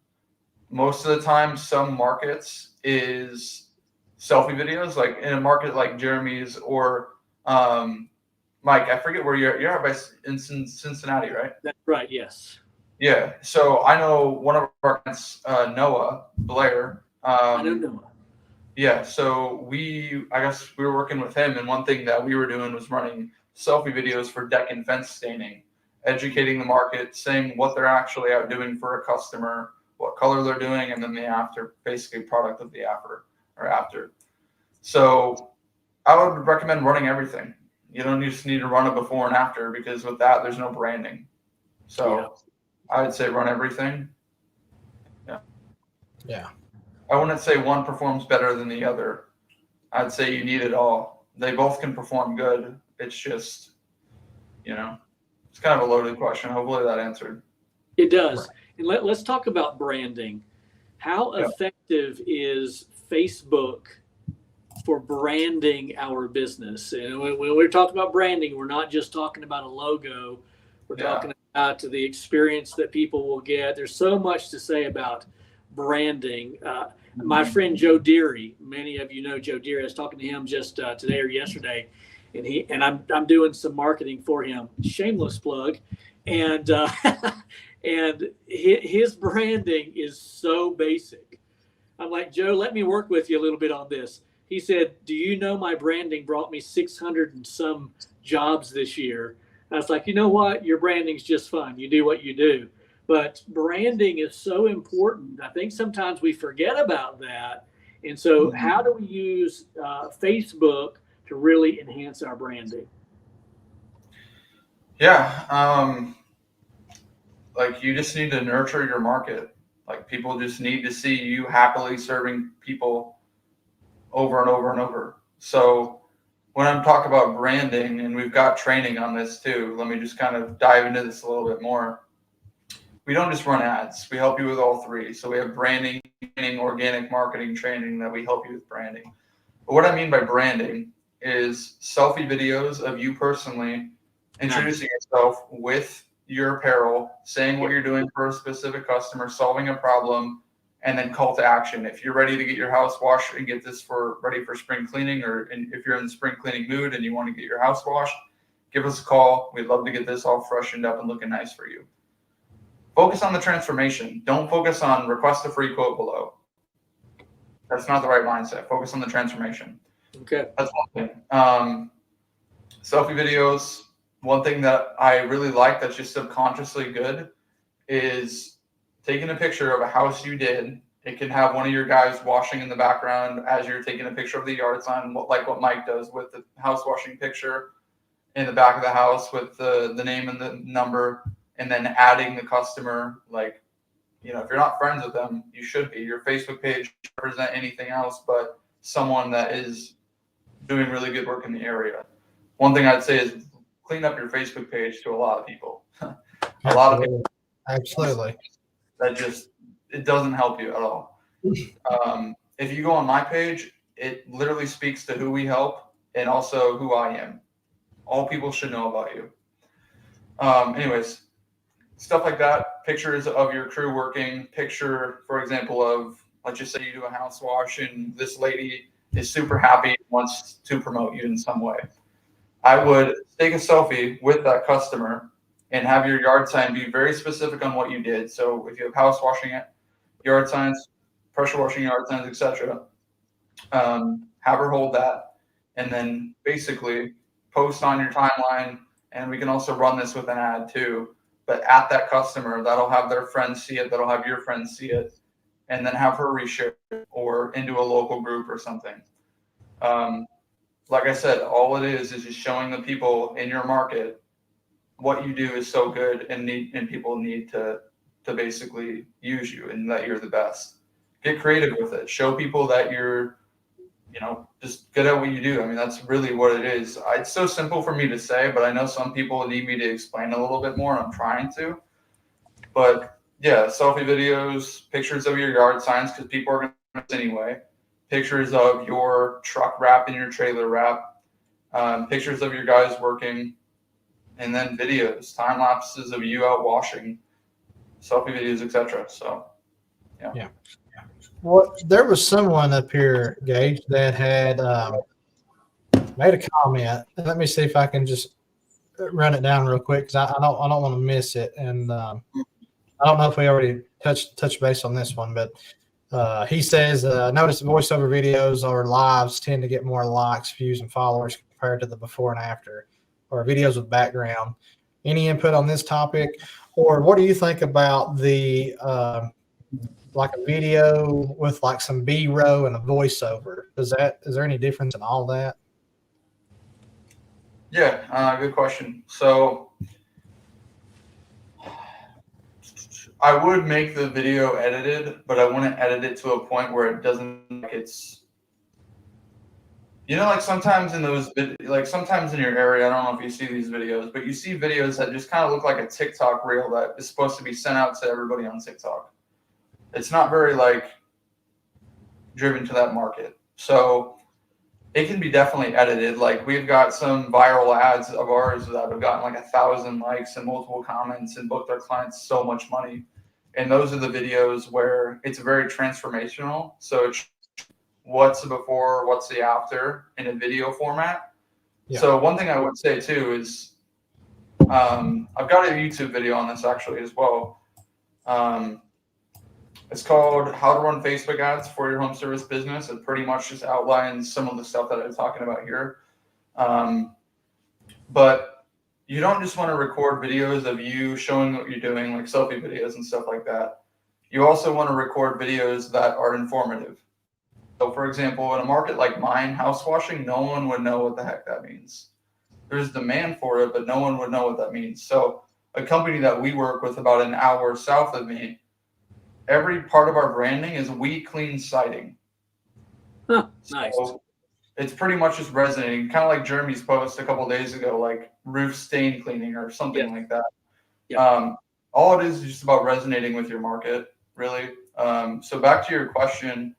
Most of the time, some markets is selfie videos, like in a market like Jeremy's or Mike, I forget where you're in Cincinnati, right? That's right. Yes. Yeah. So I know one of our clients, Noah Blair. I know Noah. Yeah. So I guess we were working with him, and one thing that we were doing was running selfie videos for deck and fence staining, educating the market, saying what they're actually out doing for a customer, what color they're doing, and then the after, basically product of the after. So I would recommend running everything. You don't just need to run a before and after, because with that, there's no branding. So I would say run everything. Yeah. Yeah. I wouldn't say one performs better than the other. I'd say you need it all. They both can perform good. It's just, it's kind of a loaded question. Hopefully that answered. It does. And let's talk about branding. How Yeah. effective is Facebook for branding our business? And when we're talking about branding, we're not just talking about a logo. We're talking about the experience that people will get. There's so much to say about branding. My friend Joe Deary, many of you know Joe Deary. I was talking to him just today or yesterday, and I'm doing some marketing for him. Shameless plug, and and his branding is so basic. I'm like, Joe, let me work with you a little bit on this. He said, do you know my branding brought me 600 and some jobs this year? I was like, you know what? Your branding's just fine. You do what you do. But branding is so important. I think sometimes we forget about that. And so how do we use Facebook to really enhance our branding? Yeah. Like you just need to nurture your market. Like people just need to see you happily serving people over and over and over. So when I'm talking about branding, and we've got training on this too, let me just kind of dive into this a little bit more. We don't just run ads. We help you with all three. So we have branding, organic marketing training that we help you with branding. But what I mean by branding is selfie videos of you personally introducing yourself with your apparel, saying what you're doing for a specific customer, solving a problem, and then call to action. If you're ready to get your house washed and get this ready for spring cleaning, or if you're in the spring cleaning mood and you want to get your house washed, give us a call. We'd love to get this all freshened up and looking nice for you. Focus on the transformation. Don't focus on request a free quote below. That's not the right mindset. Focus on the transformation. Okay. That's one thing. Selfie videos. One thing that I really like that's just subconsciously good is taking a picture of a house you did. It can have one of your guys washing in the background as you're taking a picture of the yard sign, like what Mike does with the house washing picture in the back of the house with the name and the number, and then adding the customer. Like, if you're not friends with them, you should be. Your Facebook page should represent anything else but someone that is doing really good work in the area. One thing I'd say is clean up your Facebook page to a lot of people. A lot of people. Absolutely. It doesn't help you at all. If you go on my page, it literally speaks to who we help and also who I am. All people should know about you. Anyways, stuff like that. Pictures of your crew working. Picture, for example, of, let's just say you do a house wash and this lady is super happy and wants to promote you in some way. I would take a selfie with that customer and have your yard sign be very specific on what you did. So if you have house washing yard signs, pressure washing yard signs, etc., have her hold that, and then basically post on your timeline. And we can also run this with an ad too. But at that customer, that'll have their friends see it, that'll have your friends see it, and then have her reshare it or into a local group or something. Like I said, all it is just showing the people in your market what you do is so good, and people need to basically use you and that you're the best. Get creative with it. Show people that you're, just good at what you do. I mean, that's really what it is. It's so simple for me to say, but I know some people need me to explain a little bit more, and I'm trying to. But yeah, selfie videos, pictures of your yard signs, because people are going to miss anyway. Pictures of your truck wrap and your trailer wrap, pictures of your guys working, and then videos, time lapses of you out washing, selfie videos, etc. So, yeah. What there was someone up here, Gage, that had made a comment. Let me see if I can just run it down real quick because I don't want to miss it. And I don't know if we already touched base on this one, but he says, notice voiceover videos or lives tend to get more likes, views, and followers compared to the before and after, or videos with background. Any input on this topic, or what do you think about the like a video with like some B-roll and a voiceover? Is there any difference in all that? Yeah, good question. So I would make the video edited, but I wouldn't edit it to a point where it doesn't like it's, like sometimes sometimes in your area, I don't know if you see these videos, but you see videos that just kind of look like a TikTok reel that is supposed to be sent out to everybody on TikTok. It's not very like driven to that market. So it can be definitely edited. Like we've got some viral ads of ours that have gotten like 1,000 likes and multiple comments and booked our clients so much money. And those are the videos where it's very transformational. So it's what's the before, what's the after in a video format. Yeah. So one thing I would say too is I've got a YouTube video on this actually as well. It's called How to Run Facebook Ads for Your Home Service Business. It pretty much just outlines some of the stuff that I'm talking about here. But you don't just want to record videos of you showing what you're doing, like selfie videos and stuff like that. You also want to record videos that are informative. So for example, in a market like mine, house washing, no one would know what the heck that means. There's demand for it, but no one would know what that means. So a company that we work with about an hour south of me, every part of our branding is we clean siding. Huh, nice. So it's pretty much just resonating, kind of like Jeremy's post a couple of days ago, like roof stain cleaning or something like that. Yeah. All it is just about resonating with your market, really. So back to your question,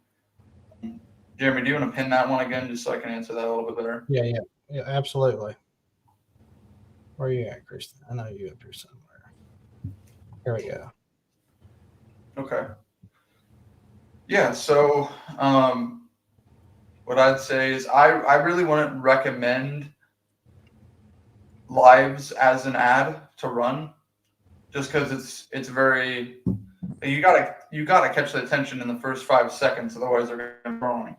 Jeremy, do you want to pin that one again just so I can answer that a little bit better? Yeah, absolutely. Where are you at, Kristen? I know you up here somewhere. Here we go. Okay. Yeah, so what I'd say is I really wouldn't recommend lives as an ad to run, just because it's very, you gotta catch the attention in the first 5 seconds, otherwise they're gonna be rolling.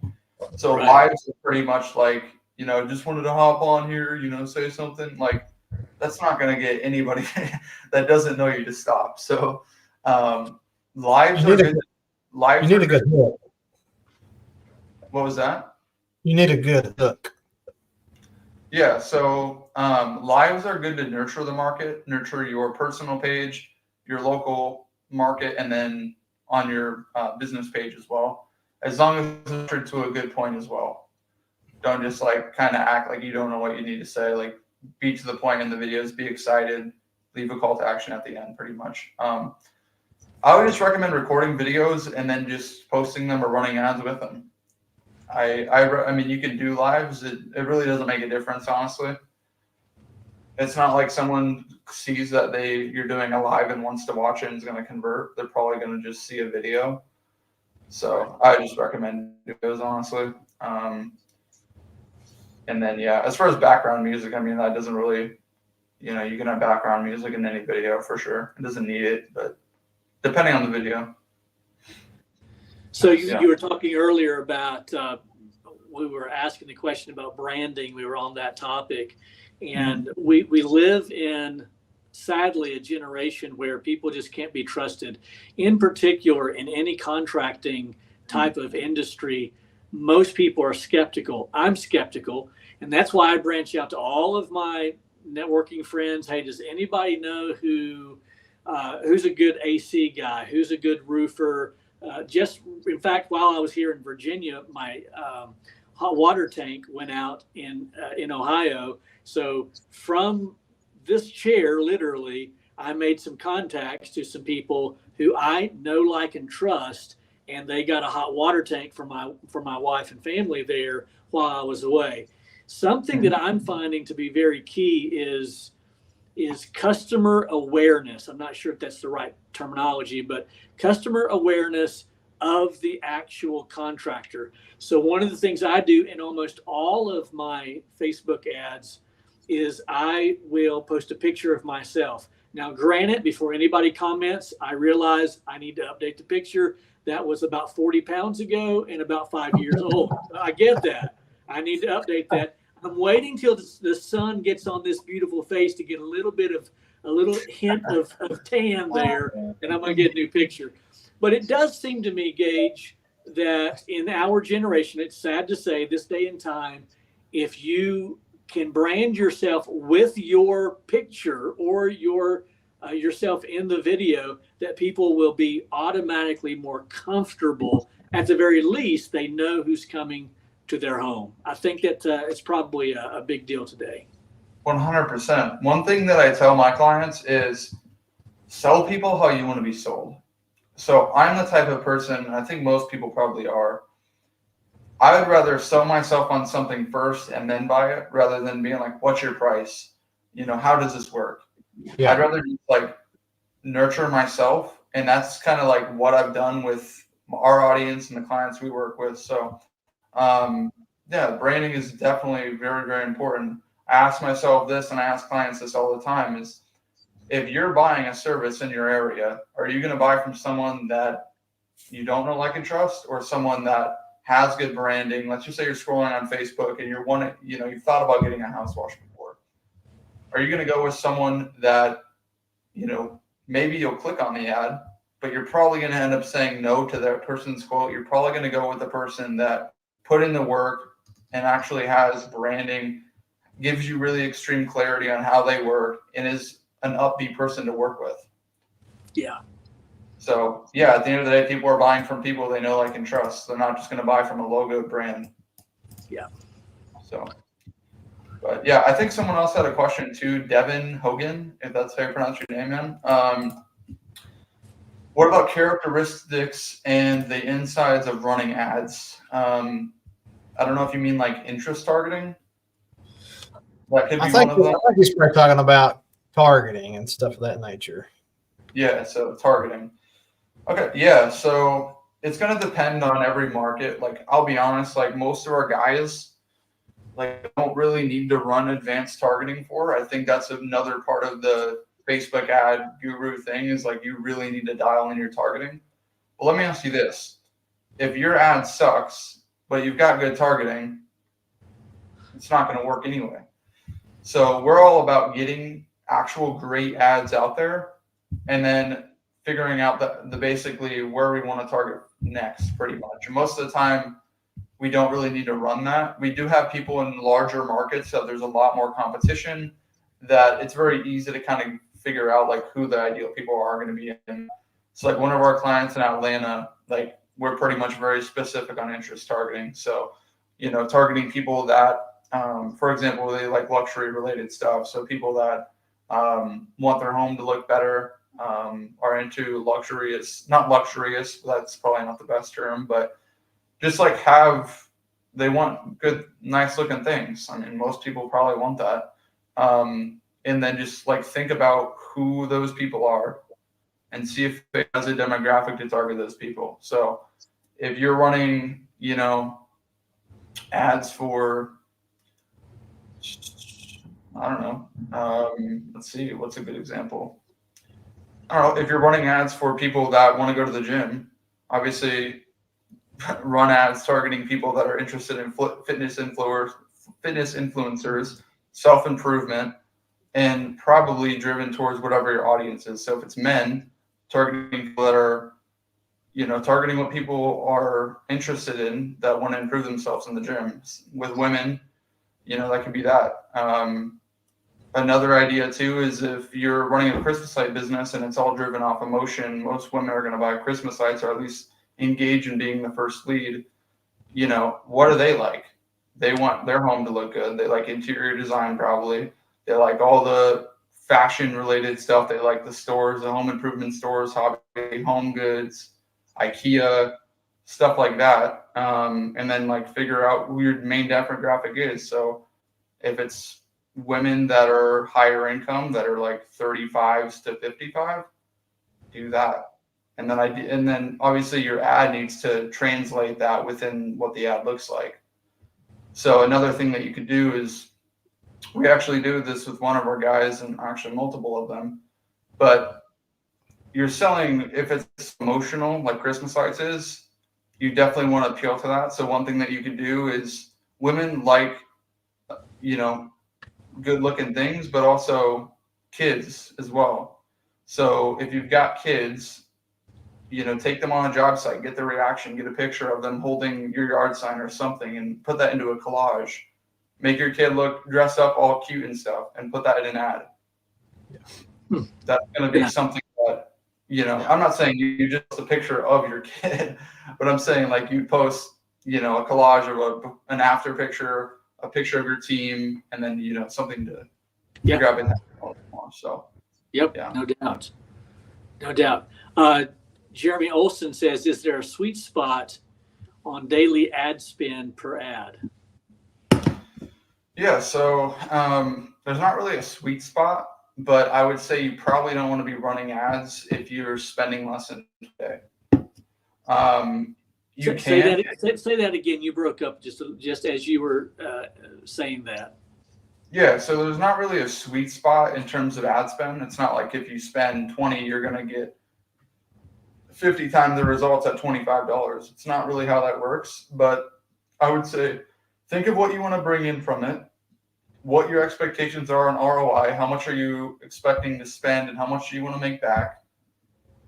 So lives are pretty much like, just wanted to hop on here, say something. Like that's not gonna get anybody that doesn't know you to stop. So lives are good. Lives you need a good hook. What was that? You need a good hook. Yeah, so lives are good to nurture the market, nurture your personal page, your local market, and then on your business page as well, as long as it's nurtured to a good point as well. Don't just like kind of act like you don't know what you need to say. Like be to the point in the videos, be excited, leave a call to action at the end pretty much. I would just recommend recording videos and then just posting them or running ads with them. I mean, you can do lives. It really doesn't make a difference, honestly. It's not like someone sees that you're doing a live and wants to watch it and is going to convert. They're probably going to just see a video. So I just recommend videos, honestly. And then, yeah, as far as background music, I mean, that doesn't really, you can have background music in any video for sure. It doesn't need it, but depending on the video. So you were talking earlier about, we were asking the question about branding. We were on that topic. And we live in, sadly, a generation where people just can't be trusted. In particular, in any contracting type of industry, most people are skeptical. I'm skeptical. And that's why I branch out to all of my networking friends. Hey, does anybody know who's a good AC guy? Who's a good roofer? In fact, while I was here in Virginia, my hot water tank went out in Ohio. So from this chair, literally, I made some contacts to some people who I know, like, and trust, and they got a hot water tank for my wife and family there while I was away. Something that I'm finding to be very key is customer awareness. I'm not sure if that's the right terminology, but customer awareness of the actual contractor. So one of the things I do in almost all of my Facebook ads is I will post a picture of myself. Now, granted, before anybody comments, I realize I need to update the picture. That was about 40 pounds ago and about 5 years old. I get that. I need to update that. I'm waiting till the sun gets on this beautiful face to get a little hint of tan there, and I'm going to get a new picture. But it does seem to me, Gage, that in our generation, it's sad to say, this day and time, if you can brand yourself with your picture or your yourself in the video, that people will be automatically more comfortable. At the very least, they know who's coming to their home. I think that it's probably a big deal today. 100%. One thing that I tell my clients is sell people how you want to be sold. So I'm the type of person, I think most people probably are, I would rather sell myself on something first and then buy it rather than being like, what's your price? How does this work? Yeah. I'd rather just like nurture myself. And that's kind of like what I've done with our audience and the clients we work with. So yeah, branding is definitely very, very important. I ask myself this, and I ask clients this all the time, is if you're buying a service in your area, are you going to buy from someone that you don't know, like, and trust, or someone that has good branding? Let's just say you're scrolling on Facebook and you've thought about getting a house wash before. Are you going to go with someone that, maybe you'll click on the ad, but you're probably going to end up saying no to that person's quote? You're probably going to go with the person that put in the work and actually has branding, gives you really extreme clarity on how they work, and is an upbeat person to work with. Yeah. So yeah, at the end of the day, people are buying from people they know, like, and trust. They're not just going to buy from a logo brand. Yeah. So, but yeah, I think someone else had a question too. Devin Hogan, if that's how you pronounce your name, man. What about characteristics and the insides of running ads? I don't know if you mean like interest targeting. That could be one of them. I think he's probably talking about targeting and stuff of that nature. Yeah, so targeting. Okay, yeah, so it's going to depend on every market. Like, I'll be honest, like, most of our guys, like, don't really need to run advanced targeting for. I think that's another part of the Facebook ad guru thing, is like, you really need to dial in your targeting. Well, let me ask you this. If your ad sucks, but you've got good targeting, it's not going to work anyway. So we're all about getting actual great ads out there, and then figuring out the basically where we want to target next, pretty much. And most of the time, we don't really need to run that. We do have people in larger markets, so there's a lot more competition, that it's very easy to kind of figure out like who the ideal people are going to be in. So like one of our clients in Atlanta, like, we're pretty much very specific on interest targeting. So, targeting people that, for example, they like luxury related stuff. So people that want their home to look better, are into not luxurious, that's probably not the best term, but just like they want good, nice looking things. I mean, most people probably want that. And then just like think about who those people are and see if it has a demographic to target those people. So if you're running, ads for, I don't know, let's see, what's a good example? I don't know, if you're running ads for people that want to go to the gym, obviously run ads targeting people that are interested in fitness influencers, self-improvement, and probably driven towards whatever your audience is. So if it's men, targeting people that are, targeting what people are interested in that want to improve themselves in the gym. With women, that could be that. Another idea too is if you're running a Christmas light business and it's all driven off emotion, most women are going to buy Christmas lights, or at least engage in being the first lead. What do they like? They want their home to look good. They like interior design, probably. They like all the fashion related stuff. They like the stores, the home improvement stores, hobby, home goods, IKEA, stuff like that. And then like figure out who your main demographic is. So if it's women that are higher income, that are like 35s to 55, do that. And then obviously your ad needs to translate that within what the ad looks like. So another thing that you could do is, we actually do this with one of our guys, and actually multiple of them, but you're selling, if it's emotional, like Christmas lights is, you definitely want to appeal to that. So one thing that you can do is, women like, good looking things, but also kids as well. So if you've got kids, take them on a job site, get the reaction, get a picture of them holding your yard sign or something, and put that into a collage. Make your kid look dressed up all cute and stuff, and put that in an ad. Yeah. That's going to be something that, I'm not saying you just post a picture of your kid, but I'm saying like you post, a collage of an after picture, a picture of your team, and then, something to grab in that more. So, yep, yeah. No doubt. Jeremy Olson says, is there a sweet spot on daily ad spend per ad? Yeah, so there's not really a sweet spot, but I would say you probably don't want to be running ads if you're spending less than a day. Say that again. You broke up just as you were saying that. Yeah, so there's not really a sweet spot in terms of ad spend. It's not like if you spend 20, you're going to get 50 times the results at $25. It's not really how that works, but I would say think of what you want to bring in from it, what your expectations are on ROI, how much are you expecting to spend, and how much do you want to make back,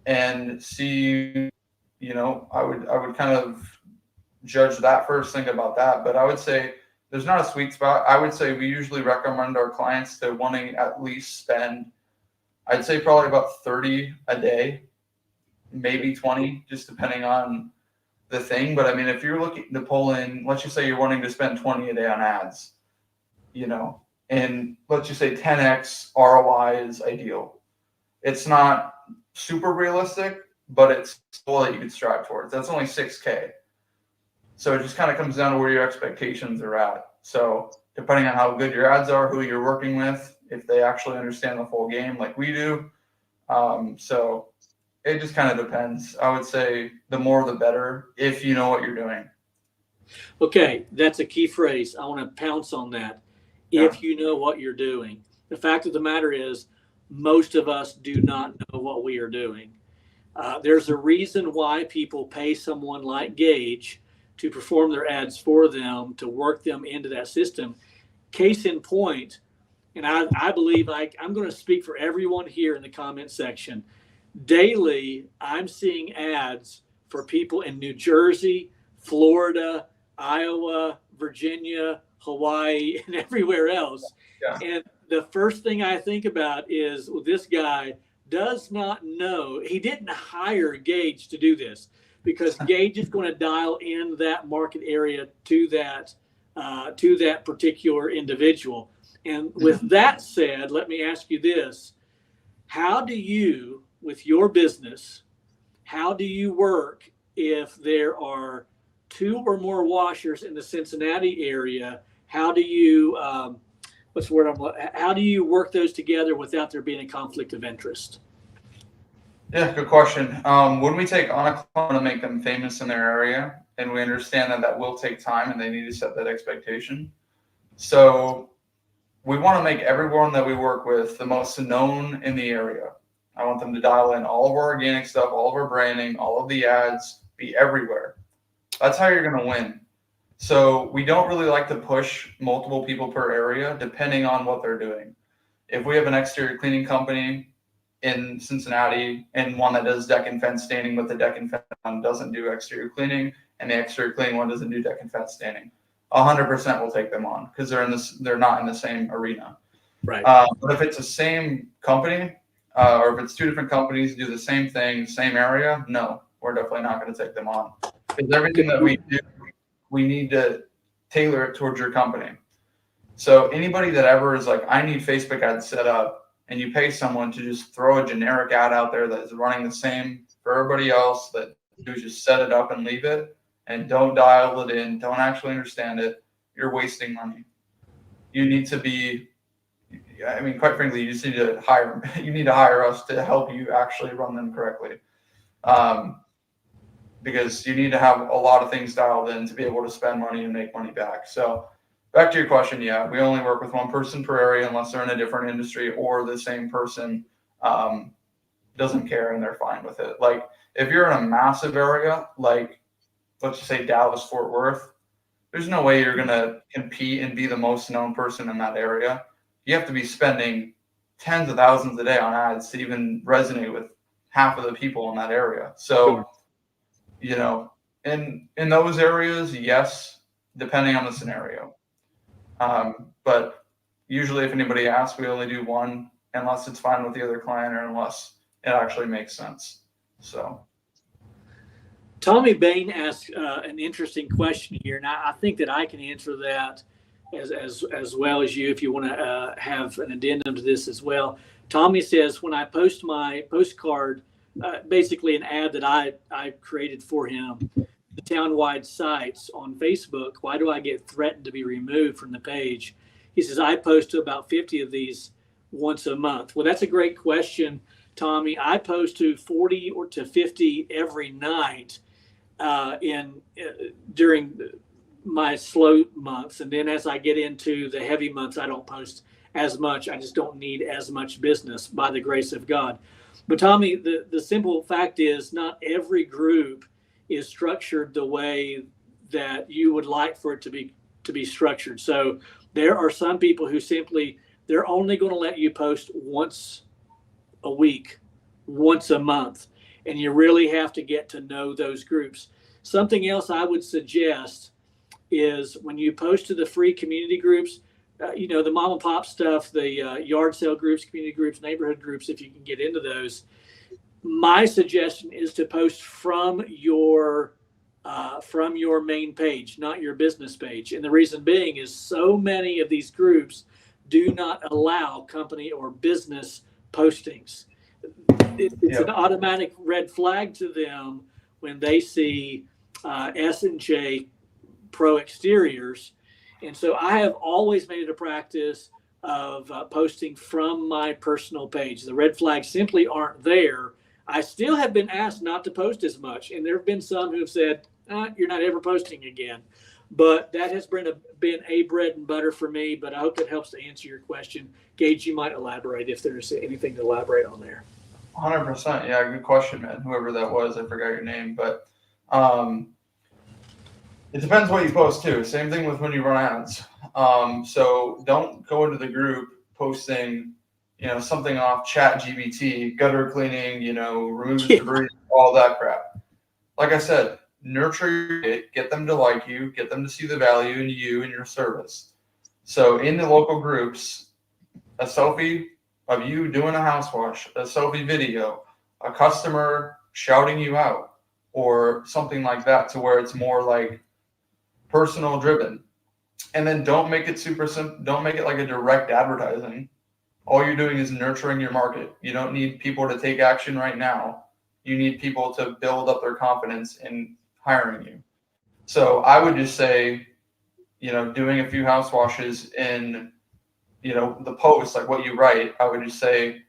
and see, I would kind of judge that first, think about that. But I would say there's not a sweet spot. I would say we usually recommend our clients to wanting at least spend, I'd say probably about 30 a day, maybe 20, just depending on the thing. But I mean, if you're looking to pull in, let's just say you're wanting to spend 20 a day on ads, and let's just say 10x ROI is ideal. It's not super realistic, but it's still that you could strive towards. That's only 6K. So it just kind of comes down to where your expectations are at. So depending on how good your ads are, who you're working with, if they actually understand the full game like we do. So it just kind of depends. I would say the more the better if you know what you're doing. Okay, that's a key phrase. I want to pounce on that. If you know what you're doing. The fact of the matter is, most of us do not know what we are doing. There's a reason why people pay someone like Gage to perform their ads for them, to work them into that system. Case in point, and I believe I'm going to speak for everyone here in the comment section. Daily, I'm seeing ads for people in New Jersey, Florida, Iowa, Virginia, Hawaii, and everywhere else. Yeah. And the first thing I think about is, well, this guy does not know. He didn't hire Gage to do this, because Gage is going to dial in that market area to that particular individual. And with that said, let me ask you this. How do you, with your business, how do you work if there are 2 or more washers in the Cincinnati area? How do you, how do you work those together without there being a conflict of interest? Yeah, good question. When we take on a client to make them famous in their area, and we understand that will take time and they need to set that expectation. So we want to make everyone that we work with the most known in the area. I want them to dial in all of our organic stuff, all of our branding, all of the ads, be everywhere. That's how you're going to win. So we don't really like to push multiple people per area, depending on what they're doing. If we have an exterior cleaning company in Cincinnati and one that does deck and fence staining, but the deck and fence one doesn't do exterior cleaning, and the exterior cleaning one doesn't do deck and fence staining, 100% will take them on, because they're not in the same arena. Right. But if it's the same company, or if it's 2 different companies do the same thing, same area, no, we're definitely not going to take them on. Because everything that we do, we need to tailor it towards your company. So anybody that ever is like, I need Facebook ads set up, and you pay someone to just throw a generic ad out there that is running the same for everybody else, that you just set it up and leave it, and don't dial it in, don't actually understand it, you're wasting money. You need to be, quite frankly, you just need to hire us to help you actually run them correctly. Because you need to have a lot of things dialed in to be able to spend money and make money back. So back to your question, yeah, we only work with one person per area unless they're in a different industry or the same person doesn't care and they're fine with it. Like if you're in a massive area, like let's just say Dallas, Fort Worth, there's no way you're going to compete and be the most known person in that area. You have to be spending tens of thousands a day on ads to even resonate with half of the people in that area. So, you know, in those areas, yes, depending on the scenario. But usually if anybody asks, we only do one unless it's fine with the other client or unless it actually makes sense. So. Tommy Bain asked an interesting question here, and I think that I can answer that as well as you if you want to have an addendum to this as well. Tommy says, when I post my postcard, basically an ad that I created for him, the town-wide sites on Facebook, why do I get threatened to be removed from the page? He says, I post to about 50 of these once a month. Well, that's a great question, Tommy. I post to 40 or to 50 every night during my slow months, and then as I get into the heavy months, I don't post as much. I just don't need as much business by the grace of God. But Tommy, the simple fact is, not every group is structured the way that you would like for it to be structured. So there are some people who simply they're only going to let you post once a week, once a month. And you really have to get to know those groups. Something else I would suggest is when you post to the free community groups, the mom and pop stuff, the yard sale groups, community groups, neighborhood groups, if you can get into those, my suggestion is to post from your main page, not your business page. And the reason being is so many of these groups do not allow company or business postings. It's an automatic red flag to them when they see S&J Pro Exteriors. And so I have always made it a practice of posting from my personal page. The red flags simply aren't there. I still have been asked not to post as much. And there have been some who have said, you're not ever posting again. But that has been a bread and butter for me. But I hope that helps to answer your question. Gage, you might elaborate if there's anything to elaborate on there. 100%. Yeah, good question, man. Whoever that was, I forgot your name, but it depends what you post too. Same thing with when you run ads. So don't go into the group posting, something off Chat GBT, gutter cleaning, remove debris, all that crap. Like I said, nurture it, get them to like you, get them to see the value in you and your service. So in the local groups, a selfie of you doing a house wash, a selfie video, a customer shouting you out, or something like that, to where it's more like personal driven. And then don't make it super simple. Don't make it like a direct advertising. All you're doing is nurturing your market. You don't need people to take action right now. You need people to build up their confidence in hiring you. So I would just say, doing a few house washes in the post, like what you write, I would just say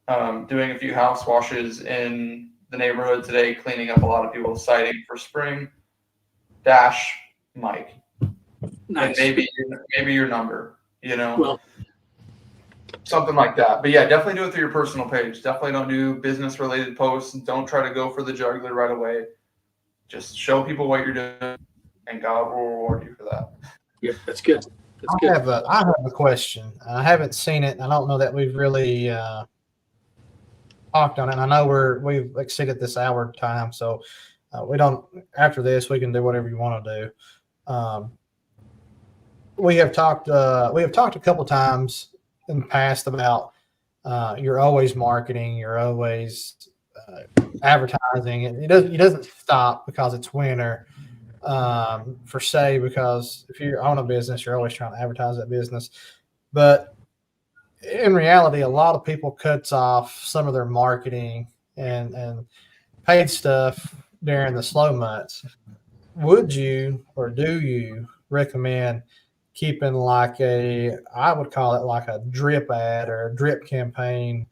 doing a few house washes in the neighborhood today, cleaning up a lot of people's siding for spring, dash Mike. Nice. And maybe your number, Well, something like that. But yeah, definitely do it through your personal page. Definitely don't do business related posts. Don't try to go for the jugular right away. Just show people what you're doing, and God will reward you for that. Yeah, that's good. I have a question. I haven't seen it. I don't know that we've really talked on it. I know we've exceeded this hour time, so we don't. After this, we can do whatever you want to do. We have talked a couple times in the past about you're always marketing, you're always advertising. It doesn't stop because it's winter. Because if you own a business, you're always trying to advertise that business. But in reality, a lot of people cuts off some of their marketing and paid stuff during the slow months. Would you or do you recommend keeping I would call it like a drip ad or a drip campaign,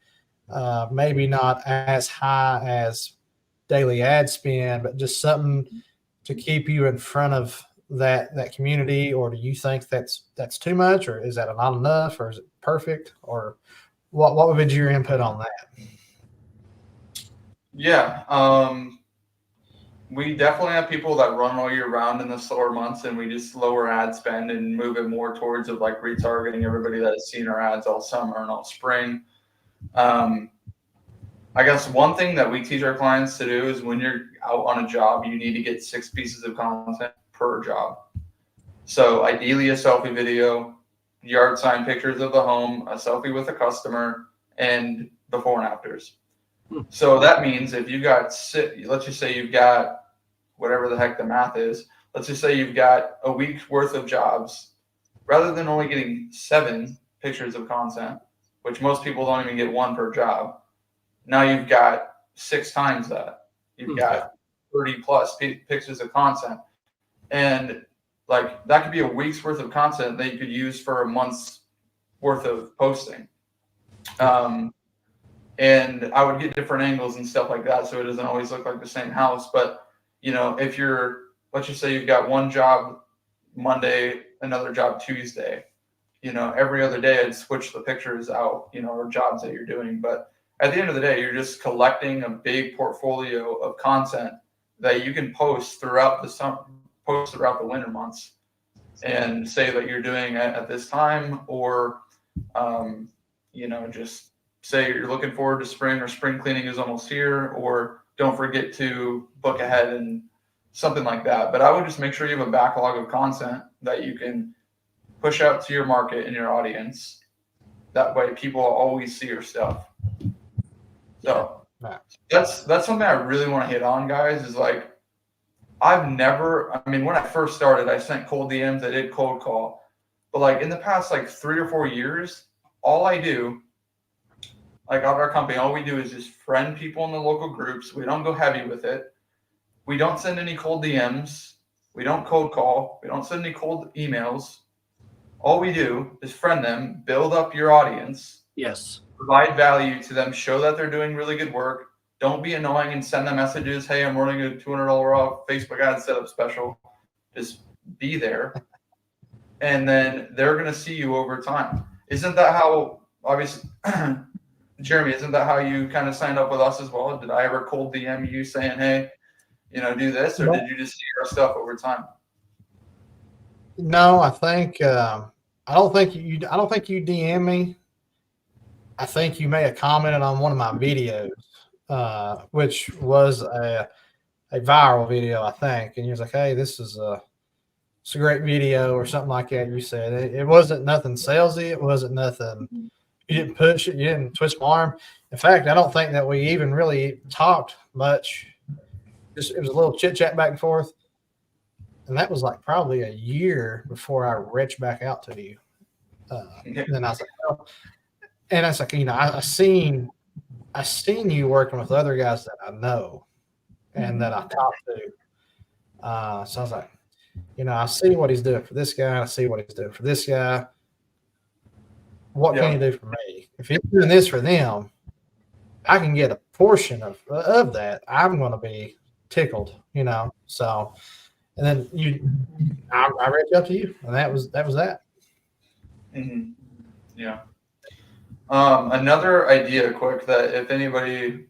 maybe not as high as daily ad spend, but just something to keep you in front of that community? Or do you think that's too much, or is that not enough, or is it perfect, or what would be your input on that? Yeah. We definitely have people that run all year round in the slower months, and we just lower ad spend and move it more towards of like retargeting everybody that has seen our ads all summer and all spring. I guess one thing that we teach our clients to do is when you're out on a job, you need to get 6 pieces of content per job. So ideally a selfie video, yard sign pictures of the home, a selfie with a customer, and before and afters. So that means if you got, let's just say you've got whatever the heck the math is, let's just say you've got a week's worth of jobs, rather than only getting 7 pictures of content, which most people don't even get 1 per job. Now you've got 6 times that. You've got 30 plus pictures of content. And like that could be a week's worth of content that you could use for a month's worth of posting. And I would get different angles and stuff like that, so it doesn't always look like the same house. But if let's just say you've got one job Monday, another job Tuesday, every other day I'd switch the pictures out, or jobs that you're doing. But at the end of the day, you're just collecting a big portfolio of content that you can post throughout the summer, post throughout the winter months, and say that you're doing it at this time, or just say you're looking forward to spring, or spring cleaning is almost here, or don't forget to book ahead and something like that. But I would just make sure you have a backlog of content that you can push out to your market and your audience. That way people always see your stuff. So that's something I really want to hit on, guys, is like, when I first started, I sent cold DMs, I did cold call, but like in the past, like 3 or 4 years, all I do, like out of our company, all we do is just friend people in the local groups. We don't go heavy with it. We don't send any cold DMs. We don't cold call. We don't send any cold emails. All we do is friend them, build up your audience. Yes. Provide value to them, show that they're doing really good work. Don't be annoying and send them messages. Hey, I'm running a $200 off Facebook ad setup special. Just be there. And then they're going to see you over time. Isn't that how, obviously, Jeremy, isn't that how you kind of signed up with us as well? Did I ever cold DM you saying, hey, do this, or did you just see our stuff over time? No, I think I don't think you DM me. I think you may have commented on one of my videos, which was a viral video, I think, and you was like, "Hey, it's a great video," or something like that. You said it wasn't nothing salesy. It wasn't nothing. You didn't push it. You didn't twist my arm. In fact, I don't think that we even really talked much. It was a little chit chat back and forth, and that was like probably a year before I reached back out to you. And then I was like, "Oh." And it's like, I seen you working with other guys that I know and that I talked to. So I was like, I see what he's doing for this guy. I see what he's doing for this guy. What can he do for me? If he's doing this for them, I can get a portion of that. I'm going to be tickled, So, and then I reached out to you, and that was that. Mm-hmm. Yeah. Another idea quick that if anybody,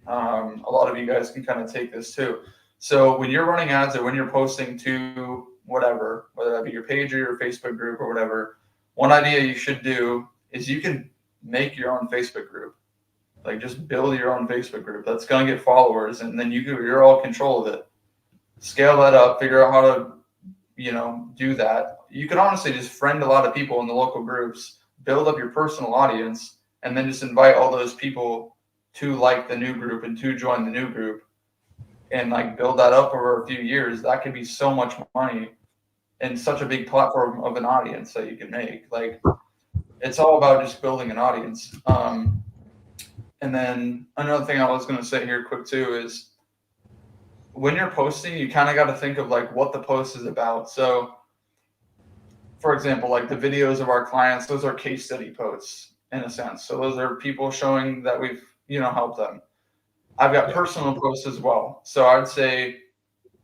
a lot of you guys can kind of take this too. So when you're running ads or when you're posting to whatever, whether that be your page or your Facebook group or whatever, one idea you should do is you can make your own Facebook group. Like just build your own Facebook group. That's going to get followers, and then you're all in control of it. Scale that up, figure out how to, do that. You can honestly just friend a lot of people in the local groups, build up your personal audience, and then just invite all those people to like the new group and to join the new group, and like build that up over a few years. That could be so much money and such a big platform of an audience that you can make. Like it's all about just building an audience. And then another thing I was going to say here quick too is when you're posting, you kind of got to think of like what the post is about. So for example, like the videos of our clients, those are case study posts in a sense. So those are people showing that we've, helped them. I've got personal posts as well. So I'd say,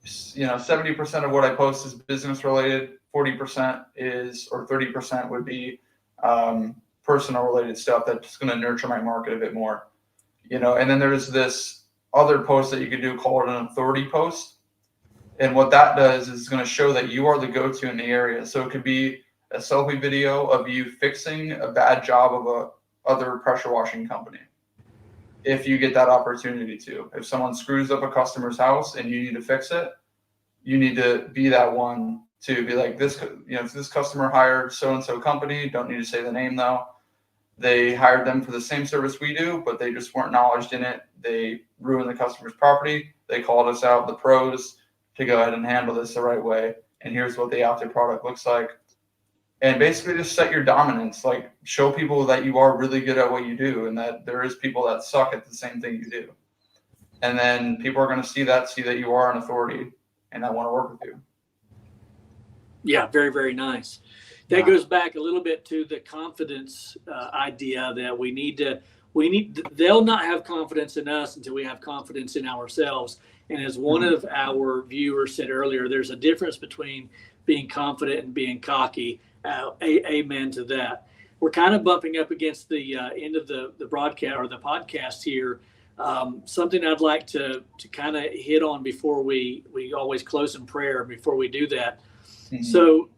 70% of what I post is business related, 40% is, or 30% would be personal related stuff that's going to nurture my market a bit more, and then there's this other post that you could do called an authority post. And what that does is going to show that you are the go-to in the area. So it could be a selfie video of you fixing a bad job of a other pressure washing company. If you get that opportunity to, if someone screws up a customer's house and you need to fix it, you need to be that one to be like this, this customer hired so-and-so company, don't need to say the name though. They hired them for the same service we do, but they just weren't knowledgeable in it. They ruined the customer's property. They called us out, the pros, to go ahead and handle this the right way. And here's what the after product looks like. And basically just set your dominance, like show people that you are really good at what you do and that there is people that suck at the same thing you do. And then people are going to see that you are an authority and I want to work with you. Yeah, very, very nice. That goes back a little bit to the confidence idea that they'll not have confidence in us until we have confidence in ourselves. And as one of our viewers said earlier, there's a difference between being confident and being cocky. Amen to that. We're kind of bumping up against the end of the broadcast or the podcast here. Something I'd like to kind of hit on before we always close in prayer before we do that. Mm-hmm. So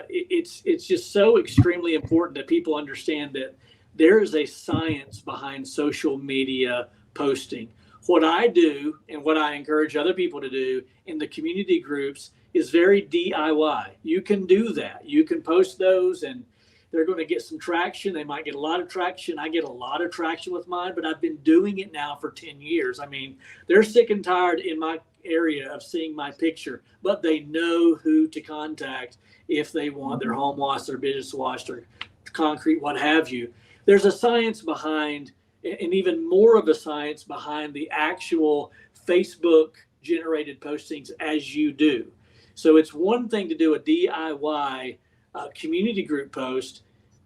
it's just so extremely important that people understand that there is a science behind social media posting. What I do and what I encourage other people to do in the community groups is very DIY. You can do that. You can post those and they're going to get some traction. They might get a lot of traction. I get a lot of traction with mine, but I've been doing it now for 10 years. I mean, they're sick and tired in my area of seeing my picture, but they know who to contact if they want their home washed, their business washed, or concrete, what have you. There's a science behind, and even more of a science behind the actual Facebook generated postings as you do. So it's one thing to do a DIY community group post,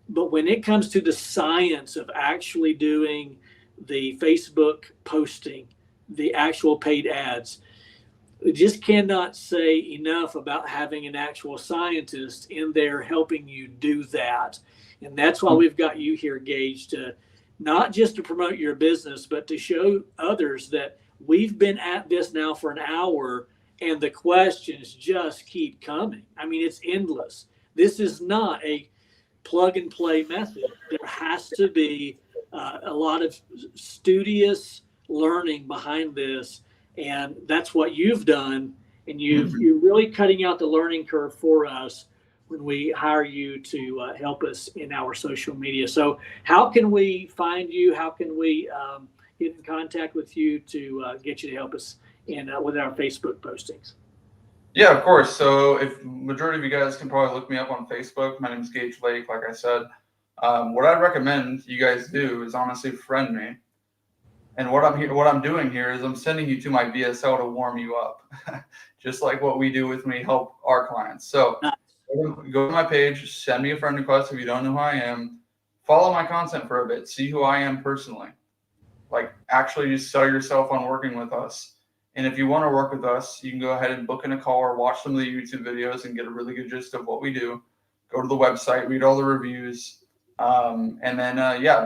but when it comes to the science of actually doing the Facebook posting, the actual paid ads, we just cannot say enough about having an actual scientist in there helping you do that. And that's why we've got you here, Gage, to not just to promote your business, but to show others that we've been at this now for an hour and the questions just keep coming. I mean, it's endless. This is not a plug and play method. There has to be a lot of studious learning behind this. And that's what you've done. And you're really cutting out the learning curve for us when we hire you to help us in our social media. So how can we find you? How can we get in contact with you to get you to help us with our Facebook postings? Yeah, of course. So if majority of you guys can probably look me up on Facebook. My name is Gage Lake, like I said. What I'd recommend you guys do is honestly friend me. And what I'm doing here is I'm sending you to my VSL to warm you up, just like what we do with me help our clients. So go to my page, send me a friend request if you don't know who I am, follow my content for a bit, see who I am personally. Like actually just sell yourself on working with us. And if you want to work with us, you can go ahead and book in a call or watch some of the YouTube videos and get a really good gist of what we do. Go to the website, read all the reviews. And then,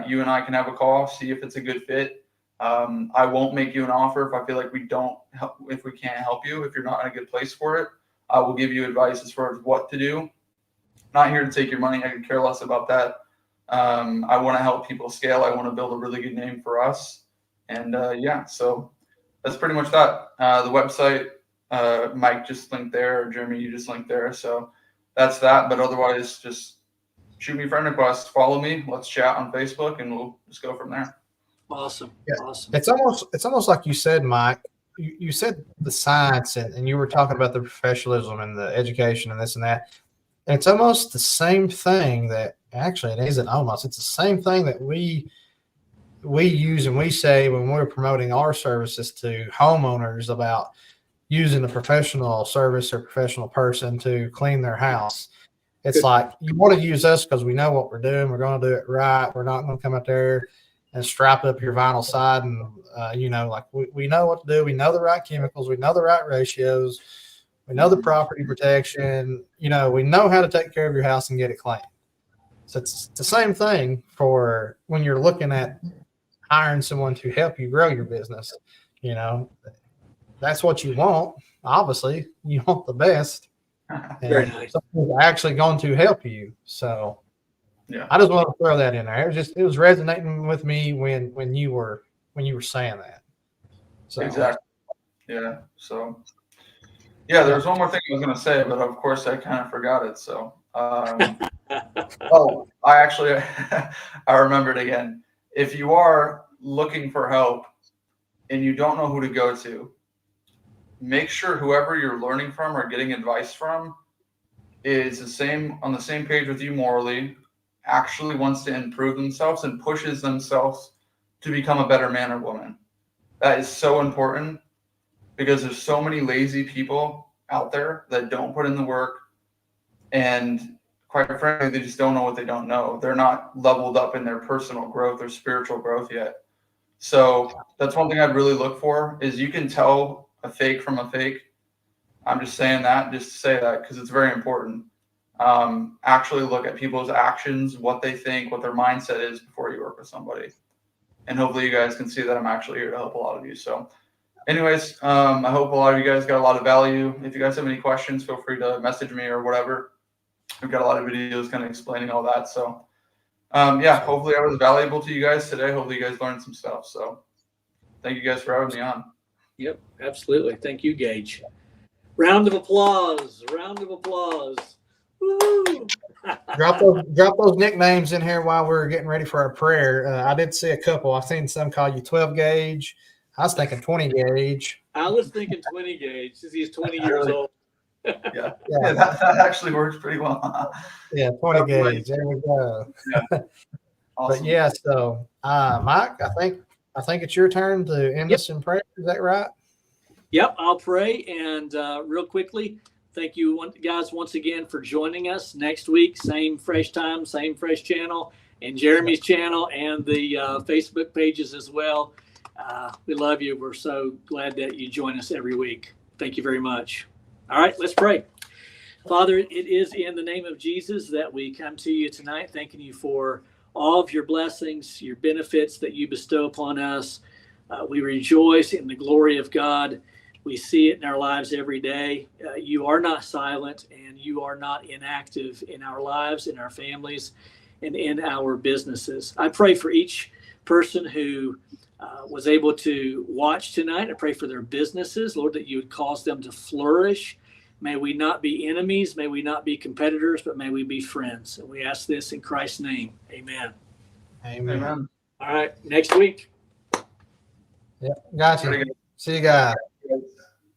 you and I can have a call, see if it's a good fit. I won't make you an offer if I feel like if we can't help you, if you're not in a good place for it. I will give you advice as far as what to do. Not here to take your money. I could care less about that. I want to help people scale. I want to build a really good name for us. And so that's pretty much that. The website, Mike just linked there, or Jeremy, you just linked there. So that's that. But otherwise, just shoot me a friend request, follow me, let's chat on Facebook, and we'll just go from there. Awesome. Yeah. Awesome. It's almost like you said, Mike. You said the science, and you were talking about the professionalism and the education and this and that. And it's almost the same thing that actually it isn't almost. It's the same thing that we use and we say when we're promoting our services to homeowners about using a professional service or professional person to clean their house. It's good. Like you want to use us because we know what we're doing. We're going to do it right. We're not going to come out there and strap up your vinyl siding Like we know what to do. We know the right chemicals. We know the right ratios. We know the property protection. We know how to take care of your house and get it clean. So it's the same thing for when you're looking at hiring someone to help you grow your business. That's what you want. Obviously, you want the best. Very And nice. someone's actually going to help you. So Yeah. I just want to throw that in there. It was resonating with me when you were saying that. So Exactly. Yeah. So yeah, there was one more thing I was going to say, but of course I kind of forgot it. So oh, I actually I remembered again. If you are looking for help and you don't know who to go to, make sure whoever you're learning from or getting advice from is on the same page with you morally, actually wants to improve themselves and pushes themselves to become a better man or woman. That is so important because there's so many lazy people out there that don't put in the work, and quite frankly, they just don't know what they don't know. They're not leveled up in their personal growth or spiritual growth yet. So that's one thing I'd really look for is you can tell a fake from a fake. I'm just saying that just to say that because it's very important. Actually look at people's actions, what they think, what their mindset is before you work with somebody. And hopefully you guys can see that I'm actually here to help a lot of you. So anyways, I hope a lot of you guys got a lot of value. If you guys have any questions, feel free to message me or whatever. We've got a lot of videos kind of explaining all that. So hopefully I was valuable to you guys today. Hopefully you guys learned some stuff. So thank you guys for having me on. Yep, absolutely. Thank you, Gage. Round of applause. Round of applause. Woo! drop those nicknames in here while we're getting ready for our prayer. I did see a couple. I've seen some call you 12 gauge. I was thinking 20 gauge. I was thinking 20 Gage since he's 20 years old. Yeah, that actually works pretty well. Yeah, 20 gauge. There we go. Yeah. Awesome. But yeah, so Mike, I think it's your turn to end us in prayer. Is that right? Yep, I'll pray. And real quickly, thank you guys once again for joining us. Next week, same fresh time, same fresh channel, and Jeremy's channel and the Facebook pages as well. We love you. We're so glad that you join us every week. Thank you very much. All right, let's pray. Father, it is in the name of Jesus that we come to you tonight, thanking you for all of your blessings, your benefits that you bestow upon us. We rejoice in the glory of God. We see it in our lives every day. You are not silent and you are not inactive in our lives, in our families, and in our businesses. I pray for each person who was able to watch tonight. I pray for their businesses, Lord, that you would cause them to flourish. May we not be enemies. May we not be competitors, but may we be friends. And we ask this in Christ's name. Amen. Amen. All right. Next week. Yep. Gotcha. See you guys.